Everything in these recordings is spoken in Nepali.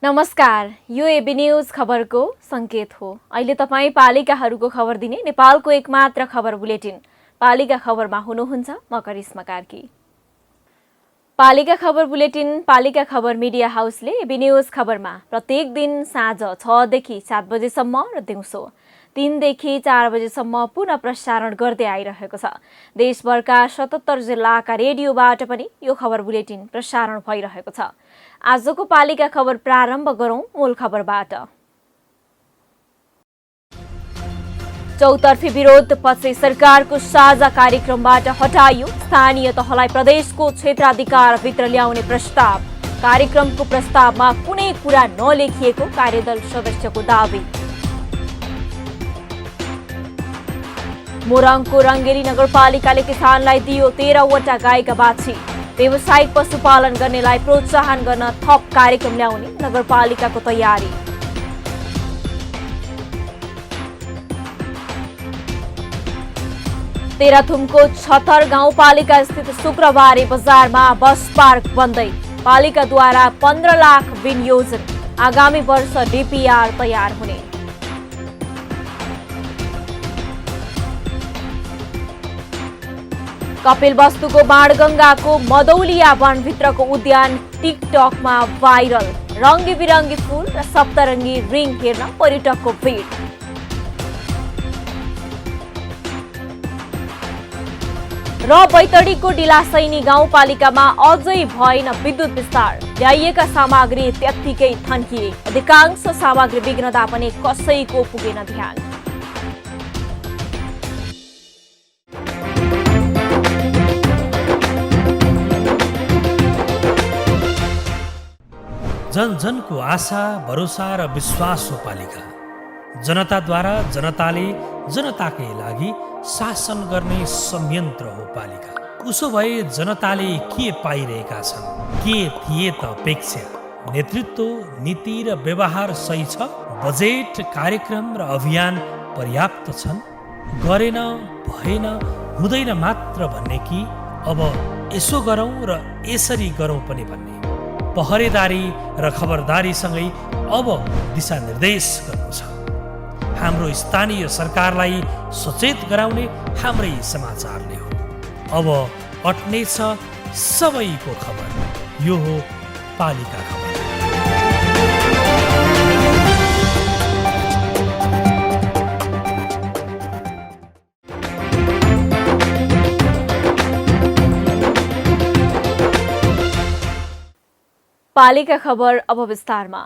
नमस्कार, यो एबी न्यूज खबरको संकेत हो। अहिले तपाईँ पालिकाहरूको खबर दिने नेपालको एकमात्र खबर बुलेटिन पालिका खबरमा हुनुहुन्छ। म करिश्मा कार्की। पालिका खबर बुलेटिन पालिका खबर मिडिया हाउसले एबी न्यूज खबरमा प्रत्येक दिन साँझ 6 देखि 7 बजेसम्म र दिउँसो 3 देखि 4 बजेसम्म पुनः प्रसारण गर्दै आइरहेको छ। देशभरका 77 जिल्लाका रेडियोबाट पनि यो खबर बुलेटिन प्रसारण भइरहेको छ। आजको पालिका खबर प्रारम्भ गरौं मूल खबरबाट। चौतर्फी विरोध पछि सरकारको साझा कार्यक्रमबाट हटाइयो। स्थानीय तहलाई प्रदेशको क्षेत्राधिकारभित्र ल्याउने प्रस्ताव। कार्यक्रमको प्रस्तावमा कुनै कुरा नलेखिएको कार्यदल सदस्यको दावी। मोरङको रङ्गेली नगरपालिकाले किसानलाई दियो 13 वटा गाईका बाछी। व्यावसायिक पशुपालन गर्नेलाई प्रोत्साहन गर्न थप कार्यक्रम ल्याउने नगरपालिकाको तयारी। तेह्रथुमको छतर गाउँपालिका स्थित शुक्रबारे बजारमा बस पार्क बन्दै। पालिकाद्वारा 15 लाख विनियोजन। आगामी वर्ष डीपीआर तयार हुने। कपिलवस्तुको बाणगंगाको मदौलिया वनभित्रको उद्यान टिकटकमा भाइरल। रङ्गी बिरङ्गी फूल र सप्तरङ्गी रिङ हेर्न पर्यटकको भिड। र बैतडीको डिलासैनी गाउँपालिकामा अझै भएन विद्युत विस्तार। ल्याइएका सामग्री त्यत्तिकै थन्किए। अधिकांश सामग्री बिग्रदा पनि कसैको पुगेन ध्यान। जन जनको आशा भरोसा र विश्वास हो पालिका। जनताद्वारा जनताले जनताकै लागि शासन गर्ने संयन्त्र हो पालिका। उसो भए जनताले के पाइरहेका छन्? के थिए त अपेक्षा? नेतृत्व, नीति र व्यवहार सही छ? बजेट, कार्यक्रम र अभियान पर्याप्त छन्? गरेन, भएन, हुँदैन मात्र भन्ने कि अब यसो गरौँ र यसरी गरौँ पनि भन्ने? पहरेदारी र खबरदारीसँगै अब दिशानिर्देश गर्नु छ। हाम्रो स्थानीय सरकारलाई सचेत गराउने हाम्रै समाचारले हो। अब अट्नेछ सबैको खबर। यो हो पालिका खबर। पालिका खबर अब विस्तारमा।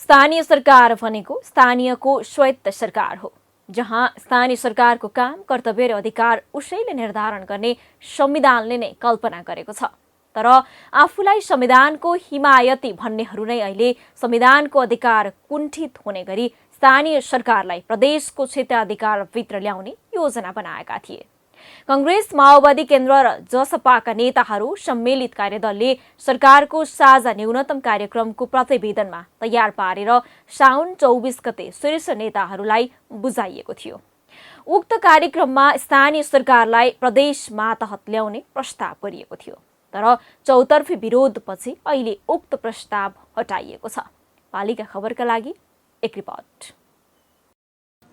स्थानीय सरकार भनेको स्थानीयको स्वायत्त सरकार हो, जहाँ स्थानीय सरकारको काम, कर्तव्य र अधिकार उसैले निर्धारण गर्ने संविधानले नै कल्पना गरेको छ। तर आफूलाई संविधानको हिमायती भन्नेहरू नै अहिले संविधानको अधिकार कुण्ठित हुने गरी स्थानीय सरकारलाई प्रदेशको क्षेत्राधिकारभित्र ल्याउने योजना बनाएका थिए। कांग्रेस, माओवादी केन्द्र र जसपाका नेताहरू सम्मिलित कार्यदलले सरकारको साझा न्यूनतम कार्यक्रमको प्रतिवेदनमा तयार पारेर साउन 24 गते शीर्ष नेताहरूलाई बुझाइएको थियो। उक्त कार्यक्रममा स्थानीय सरकारलाई प्रदेश मातहत ल्याउने प्रस्ताव गरिएको थियो। तर चौतर्फी विरोधपछि अहिले उक्त प्रस्ताव हटाइएको छ। पालिका खबरका लागि एक रिपोर्ट।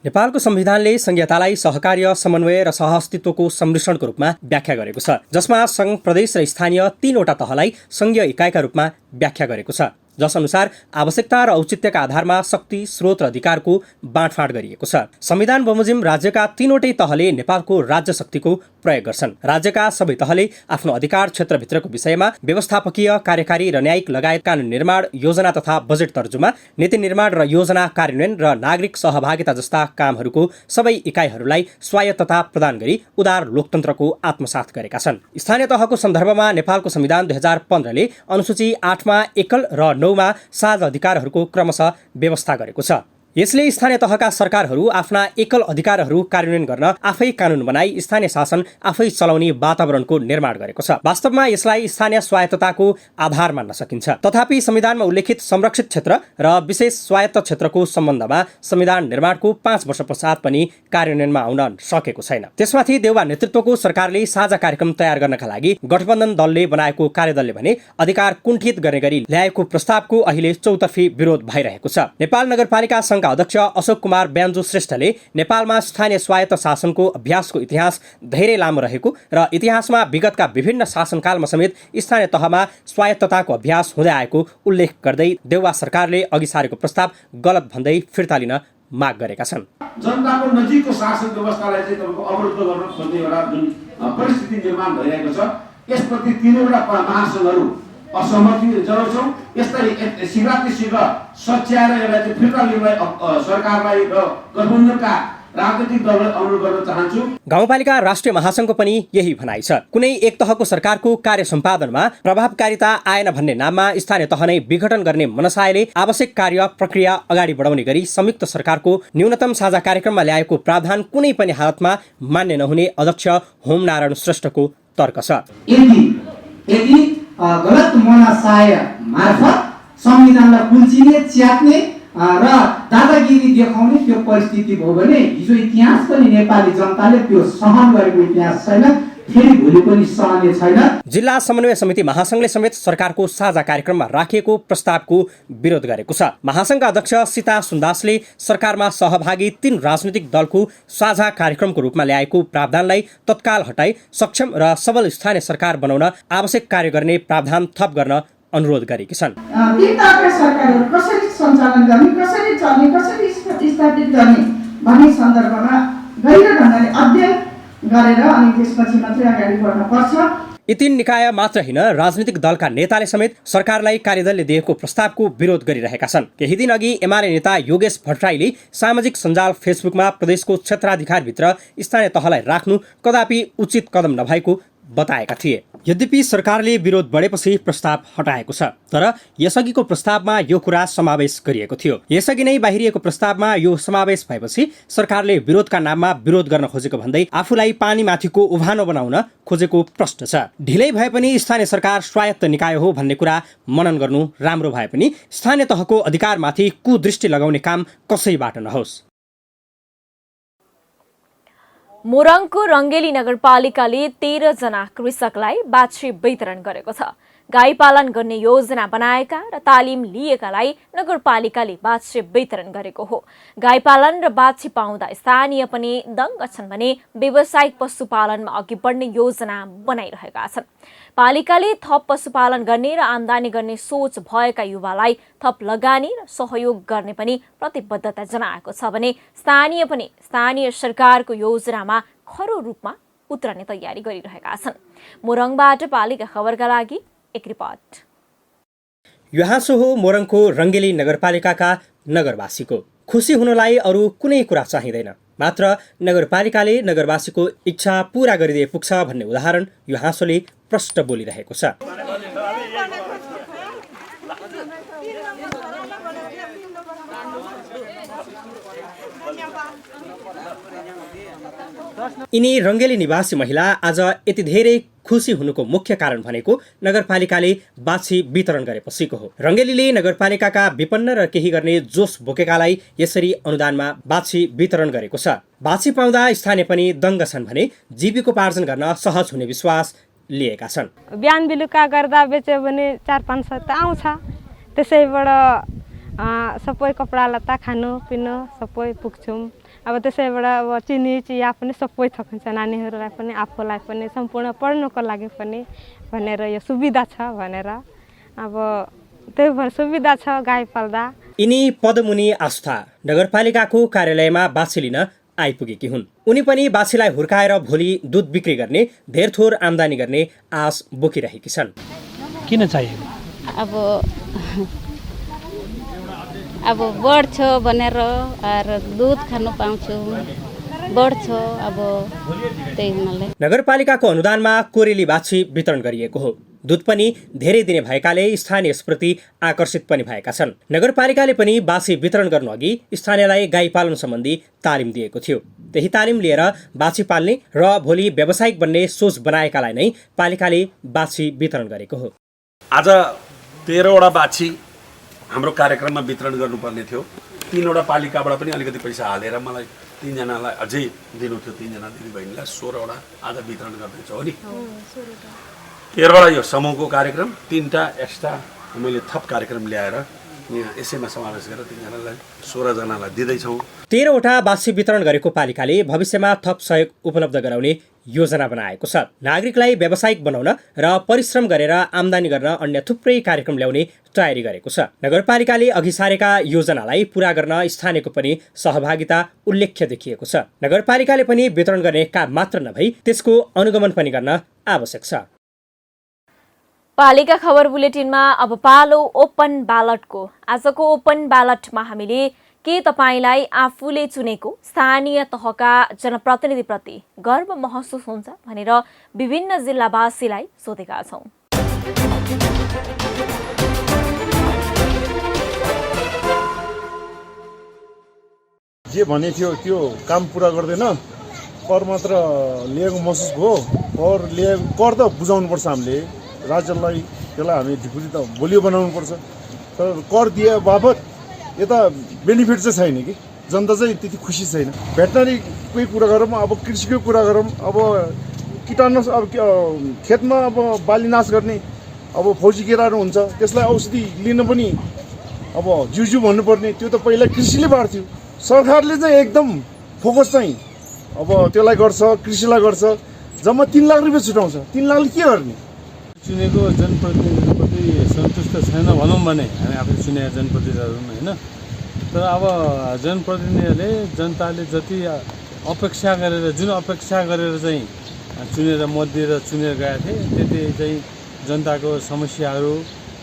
नेपालको संविधानले संघीयतालाई सहकार्य, समन्वय र सहअस्तित्वको सम्मिश्रणको रूपमा व्याख्या गरेको छ, जसमा संघ, प्रदेश र स्थानीय 3 वटा तहलाई संघीय इकाइका रूपमा व्याख्या गरेको छ, जस अनुसार आवश्यकता र औचित्यका आधारमा शक्ति, स्रोत र अधिकारको बाँडफाँड गरिएको छ। संविधान बमोजिम राज्यका 3 वटै तहले नेपालको राज्य शक्तिको प्रयोग गर्छन्। राज्यका सबै तहले आफ्नो अधिकार क्षेत्रभित्रको विषयमा व्यवस्थापकीय, कार्यकारी र न्यायिक लगायत कानुन निर्माण, योजना तथा बजेट तर्जुमा, नीति निर्माण र योजना कार्यान्वयन र नागरिक सहभागिता जस्ता कामहरूको सबै इकाइहरूलाई स्वायत्तता प्रदान गरी उदार लोकतन्त्रको आत्मसात गरेका छन्। स्थानीय तहको सन्दर्भमा नेपालको संविधान 2015 ले अनुसूची 8 मा एकल र 9 मा साझा अधिकारहरूको क्रमशः व्यवस्था गरेको छ। यसले स्थानीय तहका सरकारहरू आफ्ना एकल अधिकारहरू कार्यान्वयन गर्न आफै कानून बनाई स्थानीय शासन आफै चलाउने वातावरणको निर्माण गरेको छ। वास्तवमा यसलाई स्थानीय स्वायत्तताको आधार मान्न सकिन्छ। तथापि संविधानमा उल्लेखित संरक्षित क्षेत्र र विशेष स्वायत्त क्षेत्रको सम्बन्धमा संविधान निर्माणको 5 वर्ष पश्चात पनि कार्यान्वयनमा आउन सकेको छैन। त्यसमाथि देउवा नेतृत्वको सरकारले साझा कार्यक्रम तयार गर्नका लागि गठबन्धन दलले बनाएको कार्यदलले भने अधिकार कुण्ठित गर्ने गरी ल्याएको प्रस्तावको अहिले चौतर्फी विरोध भइरहेको छ। नेपाल नगरपालिका संघका अध्यक्ष अशोक कुमार ब्यान्जो श्रेष्ठले नेपालमा स्थानीय स्वायत्त शासनको अभ्यासको इतिहास धेरै लामो रहेको र इतिहासमा विगतका विभिन्न शासनकालमा समेत स्थानीय तहमा स्वायत्तताको अभ्यास हुँदै आएको उल्लेख गर्दै देउवा सरकारले अघि सारेको प्रस्ताव गलत भन्दै फिर्ता लिन माग गरेका छन्। जनताको नजिकको शासन व्यवस्थालाई चाहिँ तपाईँको अवरुद्ध गर्न खोज्ने एउटा जुन परिस्थिति निर्माण भइरहेको छ, यसप्रति तीनवटा महासंघहरू असहमति जनाउँछौँ। यसलाई शीघ्र सच्याएर यसलाई चाहिँ फिर्ता लिनलाई सरकारलाई र गठबन्धनका राजनीतिक दललाई अनुरोध गर्न चाहन्छु। गाउँपालिका राष्ट्रिय महासंघको पनि यही भनाइ छ। कुनै एक तहको सरकारको कार्य सम्पादनमा प्रभावकारिता आएन भन्ने नाममा स्थानीय तह नै विघटन गर्ने मनसायले आवश्यक कार्य प्रक्रिया अगाडि बढाउने गरी संयुक्त सरकारको न्यूनतम साझा कार्यक्रममा ल्याएको प्रावधान कुनै पनि हालतमा मान्य नहुने अध्यक्ष होमनारायण श्रेष्ठको तर्क छ। यदि गलत मनसाय मार्फत संविधानलाई कुल्चिने, च्यात्ने र दादागिरी देखाउने त्यो परिस्थिति भयो भने हिजो इतिहास पनि नेपाली जनताले त्यो सहन गरेको इतिहास छैन, फेरि भोलि पनि सहने छैन। जिल्ला समन्वय समिति महासंघले समेत सरकारको साझा कार्यक्रममा राखिएको प्रस्तावको विरोध गरेको छ। महासंघका अध्यक्ष सीता सुन्दासले सरकारमा सहभागी 3 राजनीतिक दलको साझा कार्यक्रमको रूपमा ल्याएको प्रावधानलाई तत्काल हटाई सक्षम र सबल स्थानीय सरकार बनाउन आवश्यक कार्य गर्ने प्रावधान थप गर्न अनुरोध गरेकी छन्। तीन तहका सरकारहरू कसरी सञ्चालन गर्ने, कसरी चल्ने, कसरी स्थापित गर्ने भन्ने सन्दर्भमा गहिरो ढङ्गले अध्ययन गरेर अनि त्यसपछि मात्रै अगाडि बढ्न पर्छ। यी 3 निकाय मात्र हैन, राजनीतिक दलका नेताले समेत सरकारलाई कार्यदलले दिएको प्रस्तावको विरोध गरिरहेका छन्। केही दिन अघि एमाले नेता योगेश भट्टराईले सामाजिक सञ्जाल फेसबुकमा प्रदेशको क्षेत्राधिकारभित्र स्थानीय तहलाई राख्नु कदापि उचित कदम नभएको बताएका थिए। यद्यपि सरकारले विरोध बढेपछि प्रस्ताव हटाएको छ, तर यसअघिको प्रस्तावमा यो कुरा समावेश गरिएको थियो। यसअघि नै बाहिरिएको प्रस्तावमा यो समावेश भएपछि सरकारले विरोधका नाममा विरोध गर्न खोजेको भन्दै आफूलाई पानीमाथिको उभानो बनाउन खोजेको प्रश्न छ। ढिलै भए पनि स्थानीय सरकार स्वायत्त निकाय हो भन्ने कुरा मनन गर्नु राम्रो भए पनि स्थानीय तहको अधिकारमाथि कुदृष्टि लगाउने काम कसैबाट नहोस्। मोरङको रङ्गेली नगरपालिकाले 13 जना कृषकलाई बाछी वितरण गरेको छ। गाई पालन गर्ने योजना बनाएका र तालिम लिएकालाई नगरपालिकाले बाछी वितरण गरेको हो। गाई पालन र बाछी पाउँदा स्थानीय पनि दङ्ग छन् भने व्यावसायिक पशुपालनमा अघि बढ्ने योजना बनाइरहेका छन्। पालिकाले थप पशुपालन गर्ने र आमदानी गर्ने सोच भएका युवालाई थप लगानी र सहयोग गर्ने पनि प्रतिबद्धता जनाएको छ भने स्थानीय पनि स्थानीय सरकारको योजनामा खरो रूपमा उत्रने तयारी गरिरहेका छन्। मोरङबाट पालिका खबरका लागि एक रिपोर्ट। युहाँसो हो मोरङको रङ्गेली नगरपालिकाका नगरवासीको। खुसी हुनलाई अरू कुनै कुरा चाहिँदैन, मात्र नगरपालिकाले नगरवासीको इच्छा पूरा गरिदिए पुग्छ भन्ने उदाहरण युहाँसोले प्रष्ट बोलिरहेको छ। यिनी रङ्गेली निवासी महिला आज यति धेरै खुसी हुनुको मुख्य कारण भनेको नगरपालिकाले बाछी वितरण गरेपछिको हो। रङ्गेलीले नगरपालिकाका विपन्न र केही गर्ने जोस बोकेकालाई यसरी अनुदानमा बाछी वितरण गरेको छ। बाछी पाउँदा स्थानीय पनि दङ्ग छन् भने जीविकोपार्जन गर्न सहज हुने विश्वास लिएका छन्। बिहान बेलुका गर्दा बेच्यो भने 4-500 त आउँछ। त्यसैबाट सबै कपडा लत्ता खानु पिनु सबै पुग्छौँ। अब त्यसैबाट अब चिनी चिया पनि सबै थकिन्छ, नानीहरूलाई पनि आफूलाई पनि सम्पूर्ण पढ्नुको लागि पनि भनेर यो सुविधा छ भनेर अब त्यही भएर सुविधा छ गाई पाल्दा। यिनी पदमुनि आस्था नगरपालिकाको कार्यालयमा बाछी लिन आइपुगेकी हुन्। उनी पनि बाछीलाई हुर्काएर भोलि दुध बिक्री गर्ने धेर थोर आमदानी गर्ने आश बोकिरहेकी छन्। किन चाहिएको? अब बढ्छ भनेर दुध खानु पाउँछु, बढ्छ अब त्यही हुनाले। नगरपालिकाको अनुदानमा कोरेली बाछी वितरण गरिएको हो। दुध पनि धेरै दिने भएकाले स्थानीय यसप्रति आकर्षित पनि भएका छन्। नगरपालिकाले पनि बाछी वितरण गर्नु अघि स्थानीयलाई गाई पालन सम्बन्धी तालिम दिएको थियो। त्यही तालिम लिएर बाछी पाल्ने र भोलि व्यावसायिक बन्ने सोच बनाएकालाई नै पालिकाले बाछी वितरण गरेको हो। आज 13वटा बाछी हाम्रो कार्यक्रममा वितरण गर्नुपर्ने थियो। 3वटा पालिकाबाट पनि अलिकति पैसा हालेर मलाई 3जनालाई अझै दिनु थियो। 3जना दिदीबहिनीलाई 16वटा आज वितरण गर्दैछ हो नि। 13वटा यो समूहको कार्यक्रम, 3टा एक्स्ट्रा मैले थप कार्यक्रम ल्याएर यहाँ यसैमा समावेश गरेर 3जनालाई 16जनालाई दिँदैछौँ। 13वटा बाछी वितरण गरेको पालिकाले भविष्यमा थप सहयोग उपलब्ध गराउने योजना बनाएको छ। नागरिकलाई व्यावसायिक बनाउन र परिश्रम गरेर आम्दानी गर्न अन्य थुप्रै कार्यक्रम ल्याउने तयारी गरेको छ। नगरपालिकाले अघि सारेका योजनालाई पूरा गर्न स्थानीयको पनि सहभागिता उल्लेख्य देखिएको छ। नगरपालिकाले पनि वितरण गर्ने काम मात्र नभई त्यसको अनुगमन पनि गर्न आवश्यक छ। पालिका खबर बुलेटिनमा अब पालो ओपन ब्यालटको। आजको ओपन ब्यालटमा हामीले के तपाईलाई आफूले चुनेको स्थानीय तहका जनप्रतिनिधिप्रति गर्व महसुस हुन्छ भनेर विभिन्न जिल्लावासीलाई सोधेका छौं। जे भने थियो त्यो काम पूरा गर्दैन, कर मात्र लिएको महसुस भयो। कर त बुझाउनुपर्छ हामीले, राज्यलाई त्यसलाई हामी ढिकुरी त बलियो बनाउनुपर्छ। तर कर दिए बापत यता बेनिफिट चाहिँ छैन कि जनता चाहिँ त्यति खुसी छैन। भेटनरीकै कुरा गरौँ, अब कृषिकै कुरा गरौँ, अब कीटाणु अब खेतमा अब बाली नाश गर्ने अब फौजी केराहरू हुन्छ, त्यसलाई औषधि लिन पनि अब जिउ भन्नुपर्ने, त्यो त पहिला कृषिले बाँड्थ्यो। सरकारले चाहिँ एकदम फोकस चाहिँ अब त्यसलाई गर्छ, कृषिलाई गर्छ। जम्मा 3 लाख रुपियाँ छुटाउँछ। 3 लाखले के गर्ने? चुनेको जनप्रतिनिधिप्रति सन्तुष्ट छैन भनौँ भने हामी आफै चुनेका जनप्रतिनिधिहरू होइन। तर अब जनप्रतिनिधिहरूले जनताले जति अपेक्षा गरेर चाहिँ चुनेर मत दिएर चुनेर गएका थिए त्यति चाहिँ जनताको समस्याहरू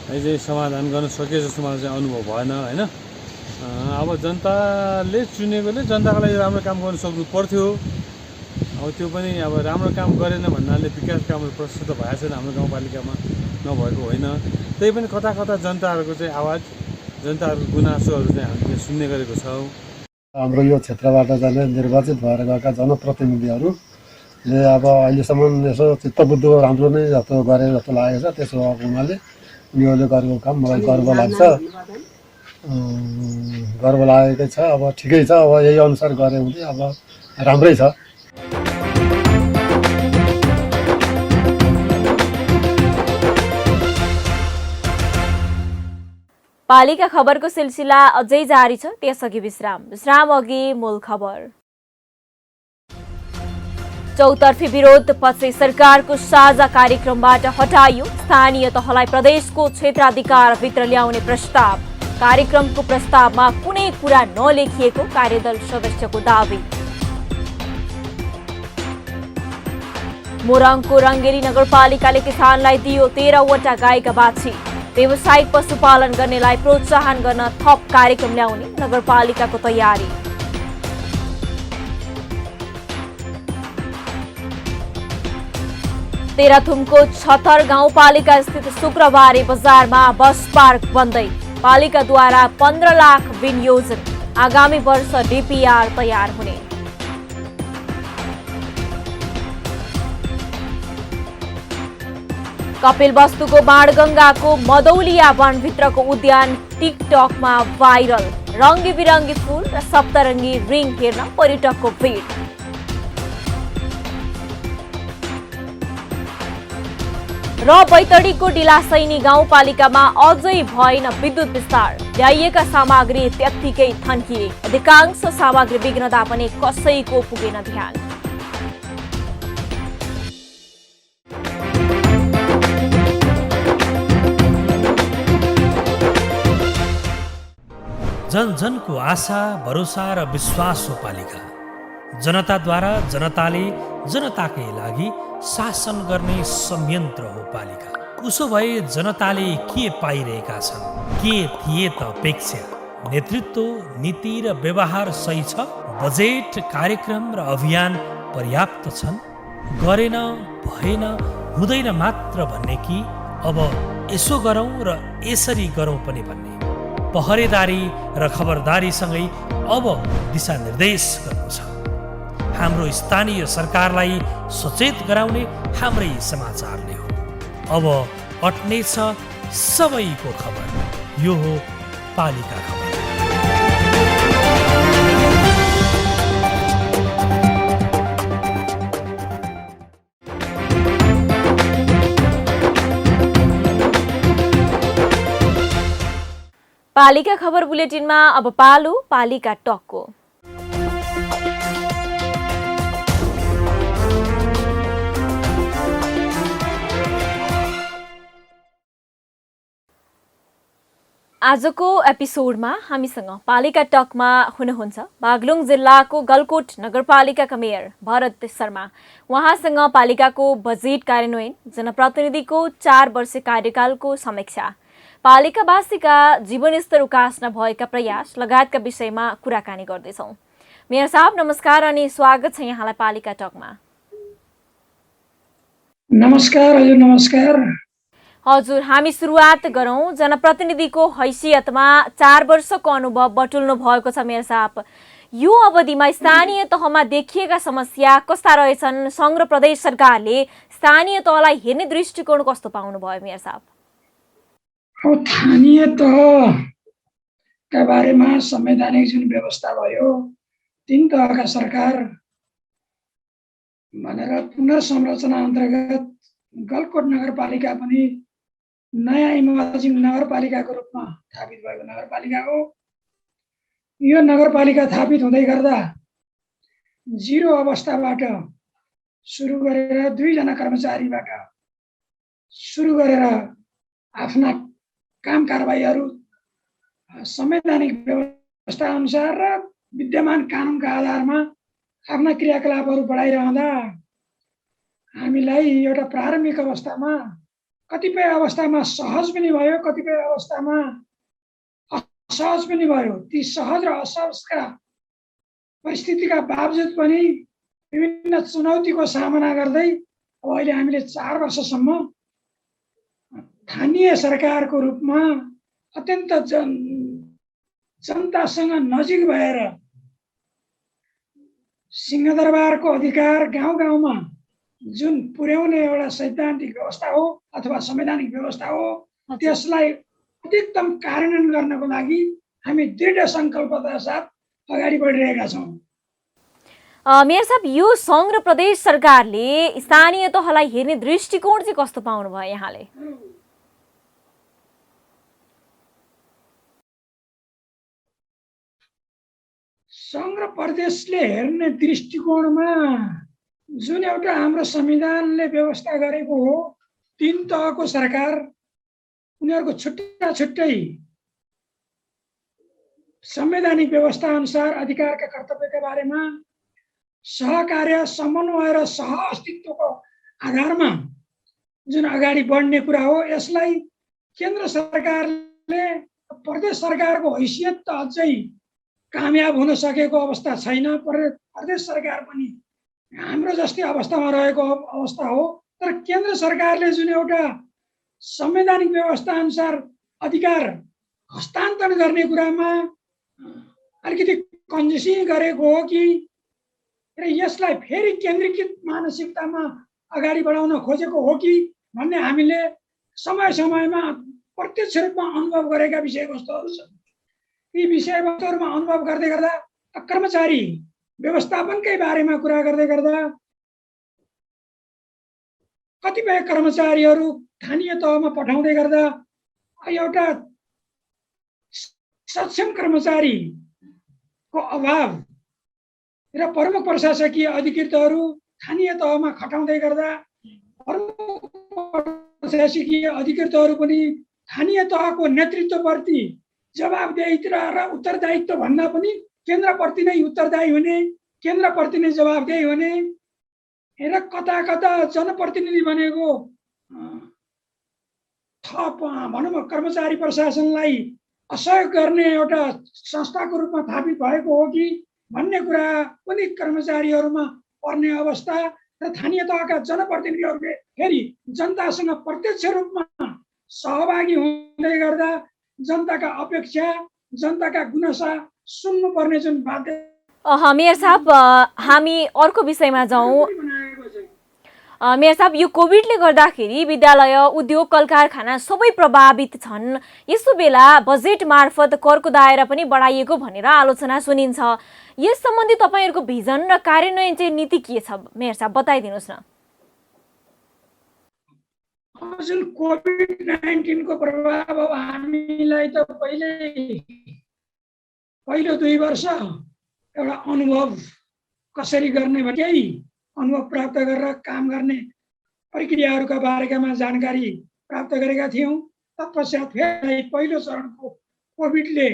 चाहिँ समाधान गर्न सके जस्तो मलाई चाहिँ अनुभव भएन होइन। अब जनताले चुनेकोले जनताको लागि राम्रो काम गर्न सक्नु पर्थ्यो। अब त्यो पनि अब राम्रो काम गरेन भन्नाले विकास कामहरू प्रस्तुत भएको छैन हाम्रो गाउँपालिकामा, नभएको होइन। त्यही पनि कता कता जनताहरूको चाहिँ आवाज, जनताहरूको गुनासोहरू चाहिँ हामीले सुन्ने गरेको छौँ। हाम्रो यो क्षेत्रबाट जाने निर्वाचित भएर गएका जनप्रतिनिधिहरूले अब अहिलेसम्म यसो चित्तबुद्धि राम्रो नै जस्तो गरे जस्तो लागेको छ। त्यसो भएको हुनाले उनीहरूले गरेको काम मलाई गर्व लाग्छ, गर्व लागेकै छ। अब ठिकै छ, अब यही अनुसार गरे भने अब राम्रै छ। पालिका खबरको सिलसिला अझै जारी छ, त्यसअघि विश्राम अघि मूल खबर। चौतर्फी विरोध पछि सरकारको साझा कार्यक्रमबाट हटाइयो स्थानीय तहलाई प्रदेशको क्षेत्राधिकारभित्र ल्याउने प्रस्ताव। कार्यक्रमको प्रस्तावमा कुनै कुरा नलेखिएको कार्यदल सदस्यको दावी। मोरङको रङ्गेली नगरपालिकाले किसानलाई दियो 13वटा गाईका बाछी। व्यावसायिक पशुपालन गर्नेलाई प्रोत्साहन गर्न थप कार्यक्रम ल्याउने नगरपालिकाको तयारी। तेह्रथुमको छतर गाउँपालिका स्थित शुक्रबारे बजारमा बस पार्क बन्दै। पालिकाद्वारा 15 लाख विनियोजन। आगामी वर्ष डीपीआर तयार हुने। कपिलवस्तुको बाणगंगाको मदौलिया वनभित्रको उद्यान टिकटकमा भाइरल। रङ्गी बिरङ्गी फूल र सप्तरङ्गी रिङ हेर्न पर्यटकको भिड। र बैतडीको डिलासैनी गाउँपालिकामा अझै भएन विद्युत विस्तार। ल्याइएका सामग्री त्यत्तिकै थन्किए। अधिकांश सामग्री बिग्रदा पनि कसैको पुगेन ध्यान। जन जनको आशा, भरोसा र विश्वास हो पालिका। जनताद्वारा जनताले जनताकै लागि शासन गर्ने संयन्त्र हो पालिका। उसो भए जनताले के पाइरहेका छन्? के थिए त अपेक्षा? नेतृत्व, नीति र व्यवहार सही छ? बजेट, कार्यक्रम र अभियान पर्याप्त छन्? गरेन, भएन, हुँदैन मात्र भन्ने कि अब यसो गरौँ र यसरी गरौँ पनि भन्ने पहरेदारी र खबरदारीसँगै अब दिशानिर्देश गर्नु छ। हाम्रो स्थानीय सरकारलाई सचेत गराउने हाम्रै समाचारले हो। अब अट्नेछ सबैको खबर। यो हो पालिका खबर। पालिका खबर बुलेटिनमा अब पालो पालिका टकको। आजको एपिसोडमा हामीसँग पालिका टकमा हुनुहुन्छ बागलुङ जिल्लाको गलकोट नगरपालिकाका मेयर भरत शर्मा। उहाँसँग पालिकाको बजेट कार्यान्वयन, जनप्रतिनिधिको 4 वर्ष कार्यकालको समीक्षा, पालिकावासीका जीवनस्तर उकास्न भएका प्रयास लगायतका विषयमा कुराकानी गर्दैछौँ। मेयर साहब नमस्कार अनि स्वागत छ यहाँलाई पालिका टकमा। नमस्कार हजुर। नमस्कार हजुर, हामी सुरुवात गरौँ। जनप्रतिनिधिको हैसियतमा 4 वर्षको अनुभव बटुल्नु भएको छ मेयर साहब। यो अवधिमा स्थानीय तहमा देखिएका समस्या कस्ता रहेछन्? सङ्घ र प्रदेश सरकारले स्थानीय तहलाई हेर्ने दृष्टिकोण कस्तो पाउनु भयो मेयर साहब? स्थानीय तहका बारेमा संवैधानिक जुन व्यवस्था भयो, 3 तहका सरकार भनेर पुनर्संरचना अन्तर्गत गलकोट नगरपालिका पनि नयाँ इमर्जिङ नगरपालिकाको रूपमा स्थापित भएको नगरपालिका हो। यो नगरपालिका स्थापित हुँदै गर्दा 0 अवस्थाबाट सुरु गरेर 2 जना कर्मचारीबाट सुरु गरेर आफ्ना काम कारबाहीहरू संवैधानिक व्यवस्था अनुसार र विद्यमान कानुनका आधारमा आफ्ना क्रियाकलापहरू बढाइरहँदा हामीलाई एउटा प्रारम्भिक अवस्थामा कतिपय अवस्थामा सहज पनि भयो, कतिपय अवस्थामा असहज पनि भयो। ती सहज र असहजका परिस्थितिका बावजुद पनि विभिन्न चुनौतीको सामना गर्दै अब अहिले हामीले 4 वर्षसम्म स्थानीय सरकारको रूपमा अत्यन्त जनतासँग नजिक भएर सिंहदरबारको अधिकार गाउँ गाउँमा जुन पुर्याउने एउटा सैद्धान्तिक व्यवस्था हो अथवा संवैधानिक व्यवस्था हो, त्यसलाई अधिकतम कार्यान्वयन गर्नको लागि हामी दृढ सङ्कल्पका साथ अगाडि बढिरहेका छौँ। मेयर साहब, यो सङ्घ र प्रदेश सरकारले स्थानीय तहलाई हेर्ने दृष्टिकोण चाहिँ कस्तो पाउनु भयो यहाँले? सङ्घ र प्रदेशले हेर्ने दृष्टिकोणमा जुन एउटा हाम्रो संविधानले व्यवस्था गरेको हो, 3 तहको सरकार उनीहरूको छुट्टा छुट्टै संवैधानिक व्यवस्था अनुसार अधिकारका कर्तव्यका बारेमा सहकार्य, समन्वय र सह अस्तित्वको आधारमा जुन अगाडि बढ्ने कुरा हो, यसलाई केन्द्र सरकारले प्रदेश सरकारको हैसियत त अझै कामयाब हुन सकेको अवस्था छैन। प्रदेश सरकार पनि हाम्रो जस्तै अवस्थामा रहेको अवस्था हो। तर केन्द्र सरकारले जुन एउटा संवैधानिक व्यवस्था अनुसार अधिकार हस्तान्तरण गर्ने कुरामा अलिकति कन्जुसी गरेको हो कि र यसलाई फेरि केन्द्रीकृत मानसिकतामा अगाडि बढाउन खोजेको हो कि भन्ने हामीले समय समयमा प्रत्यक्ष रूपमा अनुभव गरेका विषयवस्तुहरू छन्। यी विषयवस्तुहरूमा अनुभव गर्दै गर्दा कर्मचारी व्यवस्थापनकै बारेमा कुरा गर्दै गर्दा कतिपय कर्मचारीहरू स्थानीय तहमा पठाउँदै गर्दा एउटा सक्षम कर्मचारीको अभाव र प्रमुख प्रशासकीय अधिकृतहरू स्थानीय तहमा खटाउँदै गर्दा प्रमुख प्रशासकीय अधिकृतहरू पनि स्थानीय तहको नेतृत्वप्रति जवाबदेहिता र उत्तरदायित्व भन्दा पनि केन्द्रप्रति नै उत्तरदायी हुने, केन्द्रप्रति नै जवाबदेही हुने र कता कता जनप्रतिनिधि भनेको थप भनौँ कर्मचारी प्रशासनलाई असहयोग गर्ने एउटा संस्थाको रूपमा स्थापित भएको हो कि भन्ने कुरा पनि कर्मचारीहरूमा पर्ने अवस्था र स्थानीय तहका जनप्रतिनिधिहरूले फेरि जनतासँग प्रत्यक्ष रूपमा सहभागी हुँदै गर्दा जनताका अपेक्षा जनताका गुनासा सुन्नुपर्ने जुन बाध्य। मेयर साहब, हामी अर्को विषयमा जाउँ। मेयर साहब, यो कोभिडले गर्दाखेरि विद्यालय, उद्योग, कल कारखाना सबै प्रभावित छन्। यस्तो बेला बजेट मार्फत करको दायरा पनि बढाइएको भनेर आलोचना सुनिन्छ। यस सम्बन्धी तपाईँहरूको भिजन र कार्यान्वयन चाहिँ नीति के छ मेयर साहब, बताइदिनुहोस् न। जुन कोभिड-19 को प्रभाव अब हामीलाई त पहिलो 2 वर्ष एउटा अनुभव कसरी गर्ने भने केही अनुभव प्राप्त गरेर काम गर्ने प्रक्रियाहरूका बारेमा जानकारी प्राप्त गरेका थियौँ। तत्पश्चात फेरि पहिलो चरणको कोभिडले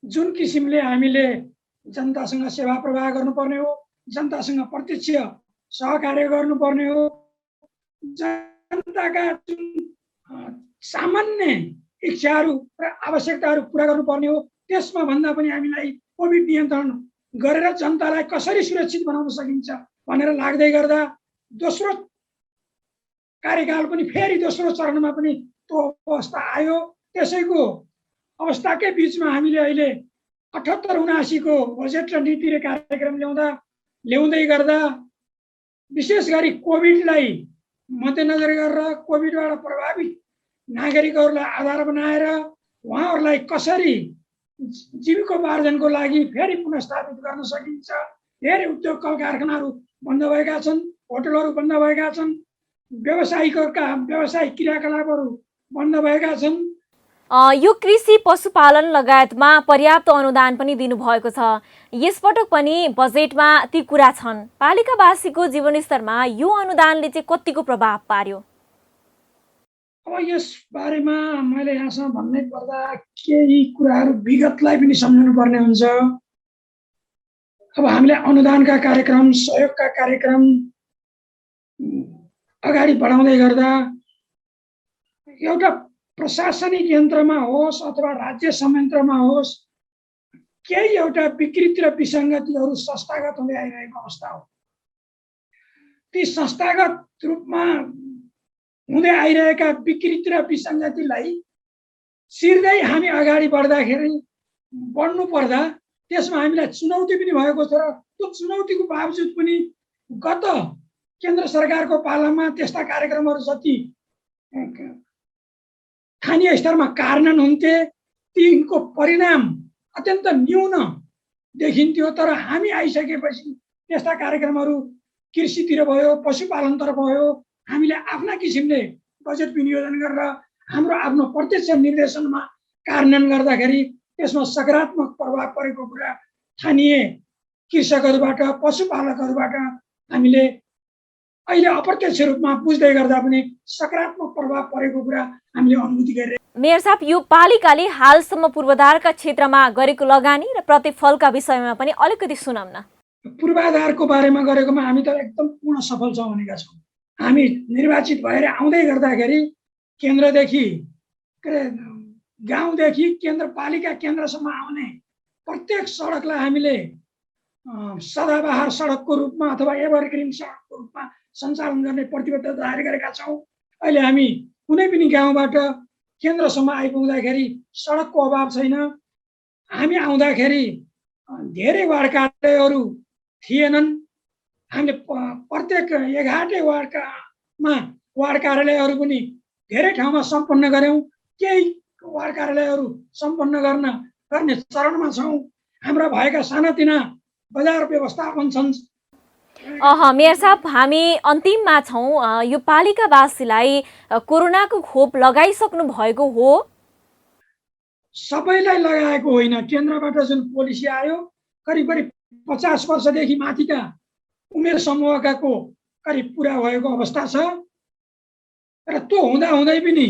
जुन किसिमले हामीले जनतासँग सेवा प्रवाह गर्नुपर्ने हो, जनतासँग प्रत्यक्ष सहकार्य गर्नुपर्ने हो, जनताका जुन सामान्य इच्छाहरू र आवश्यकताहरू पुरा गर्नुपर्ने हो, त्यसमा भन्दा पनि हामीलाई कोभिड नियन्त्रण गरेर जनतालाई कसरी सुरक्षित बनाउन सकिन्छ भनेर लाग्दै गर्दा दोस्रो कार्यकाल पनि फेरि दोस्रो चरणमा पनि त्यो अवस्था आयो। त्यसैको अवस्थाकै बिचमा हामीले अहिले 78-79 को बजेट र नीति र कार्यक्रम ल्याउँदै गर्दा विशेष गरी कोभिडलाई मध्यनजर गरेर कोभिडबाट प्रभावित नागरिकहरूलाई आधार बनाएर उहाँहरूलाई कसरी जीविकोपार्जनको लागि फेरि पुनर्स्थापित गर्न सकिन्छ। धेरै उद्योग कल कारखानाहरू बन्द भएका छन्, होटलहरू बन्द भएका छन्, व्यावसायिक क्रियाकलापहरू बन्द भएका छन्। यो कृषि पशुपालन लगायतमा पर्याप्त अनुदान पनि दिनुभएको छ। यसपटक पनि बजेटमा ती कुरा छन्। पालिकावासीको जीवनस्तरमा यो अनुदानले चाहिँ कतिको प्रभाव पार्यो? अब यस बारेमा मैले यहाँसँग भन्नै पर्दा केही कुराहरू विगतलाई पनि सम्झनु पर्ने हुन्छ। अब हामीले अनुदानका कार्यक्रम, सहयोगका कार्यक्रम अगाडि बढाउँदै गर्दा एउटा प्रशासनिक यन्त्रमा होस् अथवा राज्य संयन्त्रमा होस्, केही एउटा विकृति र विसङ्गतिहरू संस्थागत हुँदै आइरहेको अवस्था हो। ती संस्थागत रूपमा हुँदै आइरहेका विकृति र विसङ्गतिलाई सिर्दै हामी अगाडि बढ्नु पर्दा त्यसमा हामीलाई चुनौती पनि भएको छ। र त्यो चुनौतीको बावजुद पनि गत केन्द्र सरकारको पालामा त्यस्ता कार्यक्रमहरू जति स्थानीय स्तरमा कार्यान्वयन हुन्थे तिनको परिणाम अत्यन्त न्यून देखिन्थ्यो। तर हामी आइसकेपछि त्यस्ता कार्यक्रमहरू कृषितिर भयो, पशुपालनतर्फ भयो, हामीले आफ्ना किसिमले बजेट विनियोजन गरेर हाम्रो आफ्नो प्रत्यक्ष निर्देशनमा कार्यान्वयन गर्दाखेरि त्यसमा सकारात्मक प्रभाव परेको कुरा स्थानीय कृषकहरूबाट, पशुपालकहरूबाट हामीले अहिले अप्रत्यक्ष रूपमा बुझ्दै गर्दा पनि सकारात्मक प्रभाव परेको कुरा हामीले अनुभूति गरिरहेका। मेयर साहब, यो पालिकाले हालसम्म पूर्वाधारका क्षेत्रमा गरेको लगानी र प्रतिफलका विषयमा पनि अलिकति सुनौँ न। पूर्वाधारको बारेमा गरेकोमा हामी त एकदम पूर्ण सफल छौँ भनेका छौँ। हामी निर्वाचित भएर आउँदै गर्दाखेरि केन्द्रदेखि गाउँदेखि केन्द्रपालिका केन्द्रसम्म आउने प्रत्येक सडकलाई हामीले सदाबहार सडकको रूपमा अथवा एभरग्रिन सडकको रूपमा सञ्चालन गर्ने प्रतिबद्धता जाहेर गरेका छौँ। अहिले हामी कुनै पनि गाउँबाट केन्द्रसम्म आइपुग्दाखेरि सडकको अभाव छैन। हामी आउँदाखेरि धेरै वार्ड कार्यालयहरू थिएनन्। हामीले प्रत्येक 11 वार्डमा वार्ड कार्यालयहरू पनि धेरै ठाउँमा सम्पन्न गऱ्यौँ। केही वार्ड कार्यालयहरू सम्पन्न गर्ने चरणमा छौँ। हाम्रा भएका सानातिना बजार व्यवस्थापन छन्। मेयर साहब, हामी अन्तिममा छौँ। यो पालिकावासीलाई कोरोनाको खोप लगाइसक्नु भएको हो? सबैलाई लगाएको होइन। केन्द्रबाट जुन पोलिसी आयो करिब 50 वर्षदेखि माथिका उमेर समूहका करिब पुरा भएको अवस्था छ। र त्यो हुँदाहुँदै पनि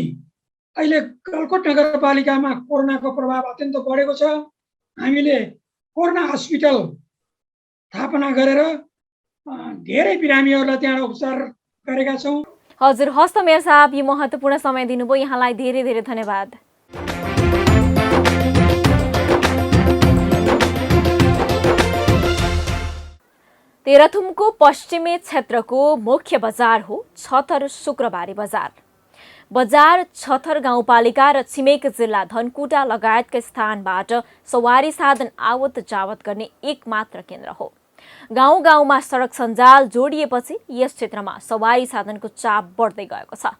अहिले गलकोट नगरपालिकामा कोरोनाको प्रभाव अत्यन्त बढेको छ। हामीले कोरोना हस्पिटल स्थापना गरेर धेरै बिरामीहरूलाई त्यहाँ उपचार गरेका छौँ। हजुर, हस्त मेयर साहब, यो महत्त्वपूर्ण समय दिनुभयो, यहाँलाई धेरै धेरै धन्यवाद। तेह्रथुमको पश्चिमी क्षेत्रको मुख्य बजार हो छथर शुक्रबारे बजार। बजार छथर गाउँपालिका र छिमेक जिल्ला धनकुटा लगायतका स्थानबाट सवारी साधन आवत जावत गर्ने एकमात्र केन्द्र हो। गाउँ गाउँमा सडक सञ्जाल जोडिएपछि यस क्षेत्रमा सवारी साधनको चाप बढ्दै गएको छ।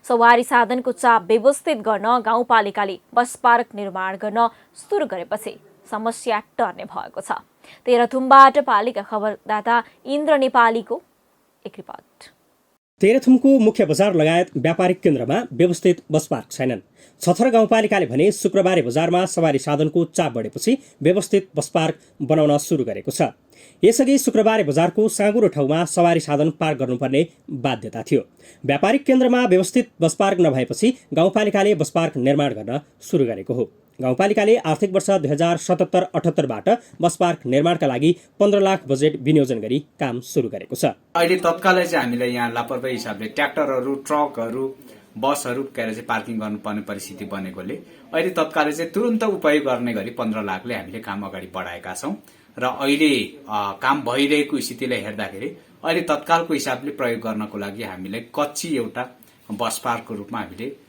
सवारी साधनको चाप व्यवस्थित गर्न गाउँपालिकाले बस पार्क निर्माण गर्न सुरु गरेपछि समस्या टर्ने भएको छ। तेह्रथुमबाट पालिका खबरदाता इन्द्र नेपालीको एक रिपोर्ट। तेह्रथुमको मुख्य बजार लगायत व्यापारिक केन्द्रमा व्यवस्थित बस पार्क छैनन्। छथर गाउँपालिकाले भने शुक्रबारे बजारमा सवारी साधनको चाप बढेपछि व्यवस्थित बस पार्क बनाउन सुरु गरेको छ। यसअघि शुक्रबारे बजारको साँगुरो ठाउँमा सवारी साधन पार्क गर्नुपर्ने बाध्यता थियो। व्यापारिक केन्द्रमा व्यवस्थित बस पार्क नभएपछि गाउँपालिकाले बस पार्क निर्माण गर्न सुरु गरेको हो। गाउँपालिकाले आर्थिक वर्ष 2077-78बाट बस पार्क निर्माणका लागि 15 लाख बजेट विनियोजन गरी काम सुरु गरेको छ। अहिले तत्कालै चाहिँ हामीले यहाँ लापरवाही हिसाबले ट्र्याक्टरहरू, ट्रकहरू, बसहरू चाहिँ पार्किङ गर्नुपर्ने परिस्थिति बनेकोले अहिले तत्कालै चाहिँ तुरन्त उपयोग गर्ने गरी 15 लाखले हामीले काम अगाडि बढाएका छौं र अहिले काम भइरहेको स्थितिलाई हेर्दाखेरि अहिले तत्कालको हिसाबले प्रयोग गर्नको लागि हामीले कच्ची एउटा बस पार्कको रूपमा हामीले